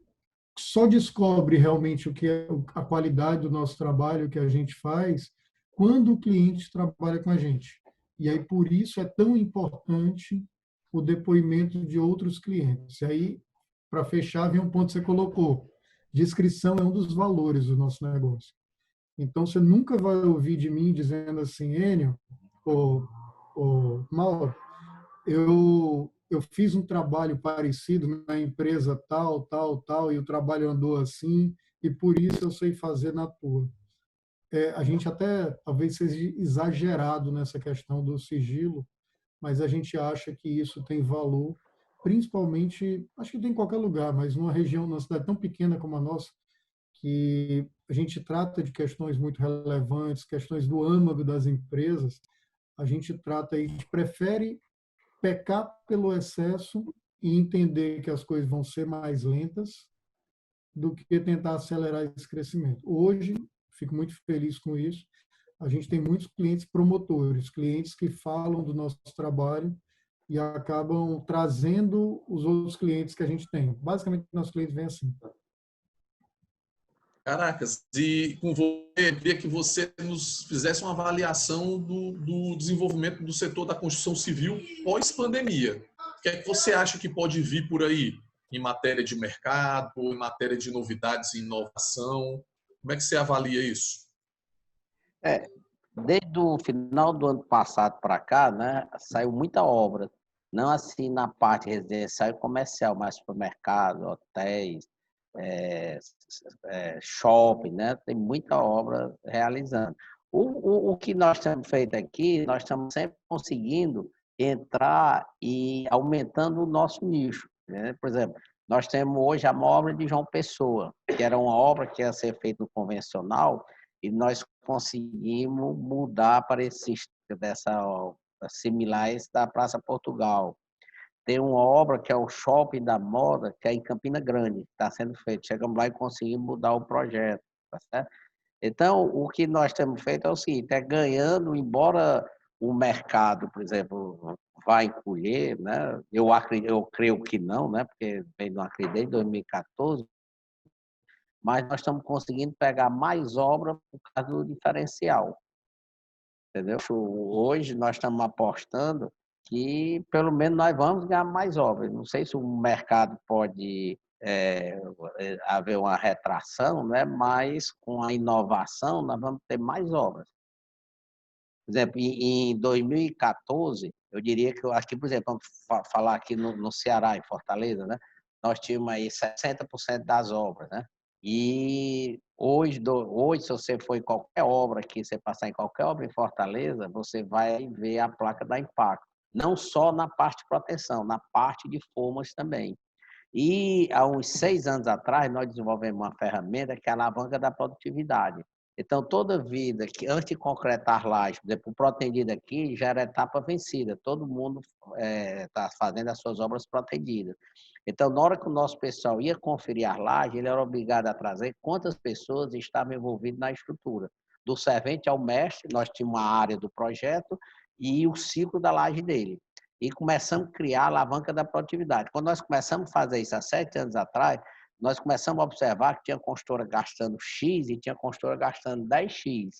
Speaker 2: só descobre realmente o que é a qualidade do nosso trabalho, o que a gente faz, quando o cliente trabalha com a gente. E aí, por isso, é tão importante o depoimento de outros clientes. E aí, para fechar, vem um ponto que você colocou. Descrição é um dos valores do nosso negócio. Então, você nunca vai ouvir de mim dizendo assim, Enio, ou Mauro, eu fiz um trabalho parecido na empresa tal, tal, tal, e o trabalho andou assim, e por isso eu sei fazer na tua. A gente até talvez seja exagerado nessa questão do sigilo, mas a gente acha que isso tem valor, principalmente, acho que tem em qualquer lugar, mas numa região, numa cidade tão pequena como a nossa, que a gente trata de questões muito relevantes, questões do âmago das empresas, a gente prefere pecar pelo excesso e entender que as coisas vão ser mais lentas do que tentar acelerar esse crescimento. Hoje, fico muito feliz com isso, a gente tem muitos clientes promotores, clientes que falam do nosso trabalho e acabam trazendo os outros clientes que a gente tem. Basicamente, nossos clientes vêm assim.
Speaker 5: Caracas, e com você, eu queria que você nos fizesse uma avaliação do desenvolvimento do setor da construção civil pós-pandemia. O que é que você acha que pode vir por aí em matéria de mercado, em matéria de novidades e inovação? Como é que você avalia isso?
Speaker 3: Desde o final do ano passado para cá, né, saiu muita obra. Não assim na parte residencial e comercial, mas supermercado, hotéis, shopping, né? Tem muita obra realizando. O que nós temos feito aqui, nós estamos sempre conseguindo entrar e aumentando o nosso nicho, né? Por exemplo, nós temos hoje a maior obra de João Pessoa, que era uma obra que ia ser feita no convencional, e nós conseguimos mudar para esse dessa similares da Praça Portugal. Tem uma obra que é o Shopping da Moda, que é em Campina Grande, que está sendo feito. Chegamos lá e conseguimos mudar o projeto. Tá certo? Então, o que nós temos feito é o seguinte, ganhando, embora o mercado, por exemplo, vai encolher, né? Eu creio que não, né? Porque vem de uma crise desde 2014, mas nós estamos conseguindo pegar mais obra por causa do diferencial, entendeu? Hoje nós estamos apostando que pelo menos nós vamos ganhar mais obras. Não sei se o mercado pode haver uma retração, né? Mas com a inovação nós vamos ter mais obras. Por exemplo, em 2014, eu diria que eu acho que, por exemplo, vamos falar aqui no Ceará, em Fortaleza, né? Nós tínhamos aí 60% das obras, né? E hoje, se você for em qualquer obra aqui, você passar em qualquer obra em Fortaleza, você vai ver a placa da Impacto. Não só na parte de proteção, na parte de formas também. E há uns 6 anos atrás, nós desenvolvemos uma ferramenta que é a alavanca da produtividade. Então, toda vida que, antes de concretar laje, por exemplo, o protendido aqui já era etapa vencida. Todo mundo está fazendo as suas obras protendidas. Então, na hora que o nosso pessoal ia conferir as lajes, ele era obrigado a trazer quantas pessoas estavam envolvidas na estrutura. Do servente ao mestre, nós tínhamos uma área do projeto e o ciclo da laje dele. E começamos a criar a alavanca da produtividade. Quando nós começamos a fazer isso há 7 anos atrás, nós começamos a observar que tinha construtora gastando X e tinha construtora gastando 10X.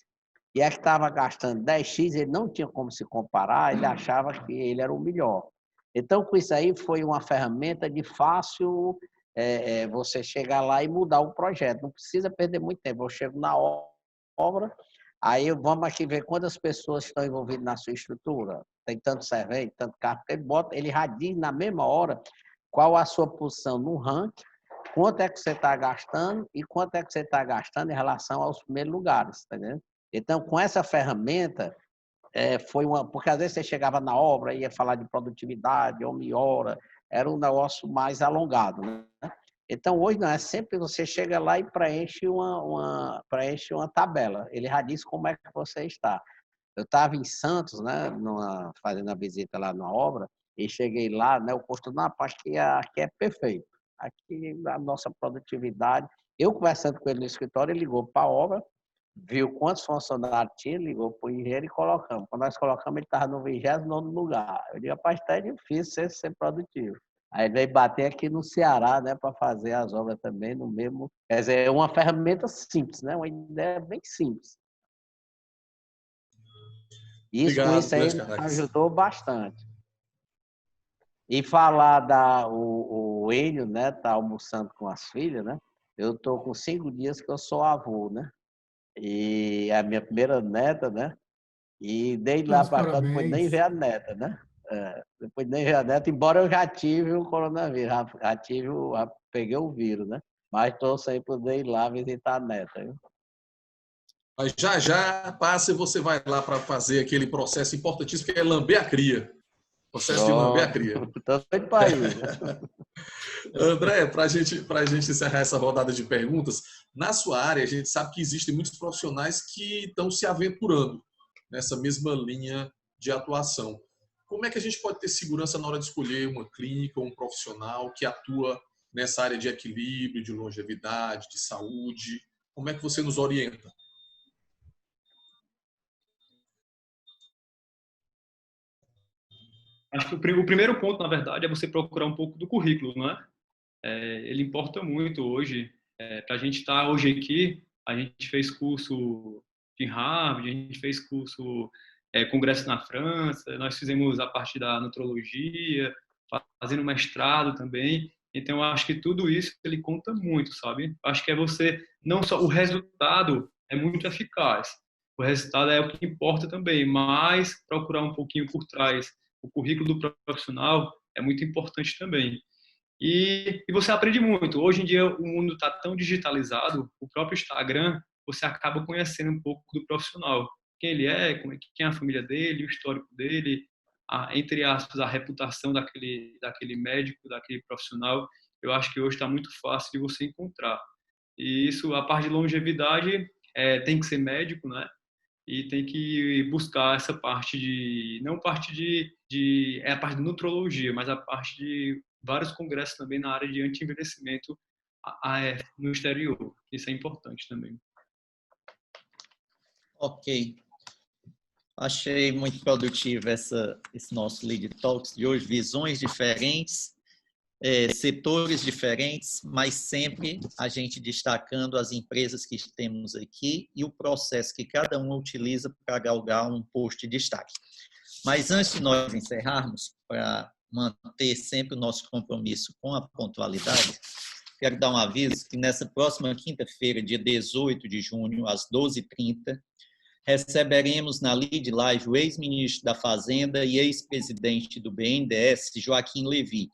Speaker 3: E a que estava gastando 10X, ele não tinha como se comparar, ele achava que ele era o melhor. Então, com isso aí, foi uma ferramenta de fácil você chegar lá e mudar o projeto. Não precisa perder muito tempo. Eu chego na obra, aí vamos aqui ver quantas pessoas estão envolvidas na sua estrutura. Tem tanto servente, tanto carro. Ele radia na mesma hora qual a sua posição no ranking, quanto é que você está gastando e quanto é que você está gastando em relação aos primeiros lugares, tá entendendo? Então, com essa ferramenta, porque às vezes você chegava na obra e ia falar de produtividade, hora, era um negócio mais alongado, né? Então, hoje não, é sempre você chega lá e preenche uma tabela. Ele já diz como é que você está. Eu estava em Santos, né, fazendo a visita lá na obra, e cheguei lá, né, o posto, não, aqui é perfeito. Aqui a nossa produtividade. Eu conversando com ele no escritório, ele ligou para a obra, viu quantos funcionários tinha, ligou para o engenheiro e colocamos. Quando nós colocamos, ele estava no 29º lugar. Eu digo, rapaz, está difícil ser produtivo. Aí ele veio bater aqui no Ceará, né, para fazer as obras também no mesmo. Quer dizer, é uma ferramenta simples, né, uma ideia bem simples. Isso, com isso aí, ajudou bastante. E falar o Enio, né, tá almoçando com as filhas, né? Eu tô com 5 dias que eu sou avô, né? E a minha primeira neta, né? E desde lá para cá, depois nem ver a neta, né? Depois nem ver a neta, embora eu já tive o coronavírus, peguei o vírus, né? Mas estou sem poder ir lá visitar a neta, viu?
Speaker 5: Mas já passa e você vai lá para fazer aquele processo importantíssimo que é lamber a cria. Processo de lamber a cria.
Speaker 3: Estou doido para ir.
Speaker 5: André, para a gente encerrar essa rodada de perguntas, na sua área a gente sabe que existem muitos profissionais que estão se aventurando nessa mesma linha de atuação. Como é que a gente pode ter segurança na hora de escolher uma clínica ou um profissional que atua nessa área de equilíbrio, de longevidade, de saúde? Como é que você nos orienta?
Speaker 4: Acho que o primeiro ponto, na verdade, é você procurar um pouco do currículo, não é? Ele importa muito hoje. Para a gente estar hoje aqui, a gente fez curso de Harvard, a gente fez curso, congresso na França, nós fizemos a parte da nutrologia, fazendo mestrado também. Então, eu acho que tudo isso ele conta muito, sabe? Acho que é você, não só o resultado é muito eficaz, o resultado é o que importa também, mas procurar um pouquinho por trás. O currículo do profissional é muito importante também. E você aprende muito. Hoje em dia o mundo está tão digitalizado, o próprio Instagram, você acaba conhecendo um pouco do profissional. Quem ele é, quem é a família dele, o histórico dele, entre aspas, a reputação daquele médico, daquele profissional. Eu acho que hoje está muito fácil de você encontrar. E isso, a parte de longevidade, tem que ser médico, né? E tem que buscar essa parte não parte é a parte de nutrologia, mas a parte de vários congressos também na área de anti-envelhecimento no exterior. Isso é importante também.
Speaker 1: Ok. Achei muito produtivo esse nosso Lead Talks de hoje, visões diferentes, setores diferentes, mas sempre a gente destacando as empresas que temos aqui e o processo que cada uma utiliza para galgar um posto de destaque. Mas antes de nós encerrarmos, para manter sempre o nosso compromisso com a pontualidade, quero dar um aviso que nessa próxima quinta-feira, dia 18 de junho, às 12h30, receberemos na Lead Live o ex-ministro da Fazenda e ex-presidente do BNDES, Joaquim Levy,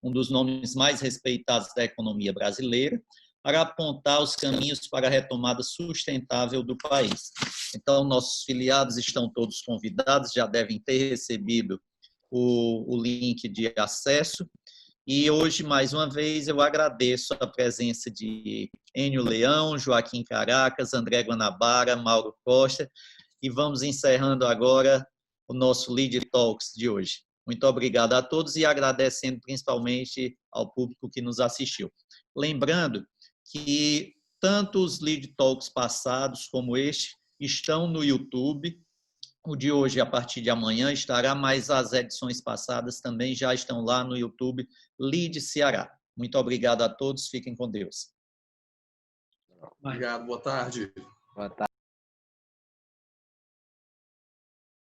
Speaker 1: um dos nomes mais respeitados da economia brasileira, para apontar os caminhos para a retomada sustentável do país. Então, nossos filiados estão todos convidados, já devem ter recebido o link de acesso. E hoje, mais uma vez, eu agradeço a presença de Enio Leão, Joaquim Caracas, André Guanabara, Mauro Costa, e vamos encerrando agora o nosso Lead Talks de hoje. Muito obrigado a todos e agradecendo principalmente ao público que nos assistiu. Lembrando que tanto os Lead Talks passados como este estão no YouTube. O de hoje, a partir de amanhã, estará, mas as edições passadas também já estão lá no YouTube, Lead Ceará. Muito obrigado a todos, fiquem com Deus.
Speaker 5: Obrigado, boa tarde.
Speaker 3: Boa tarde.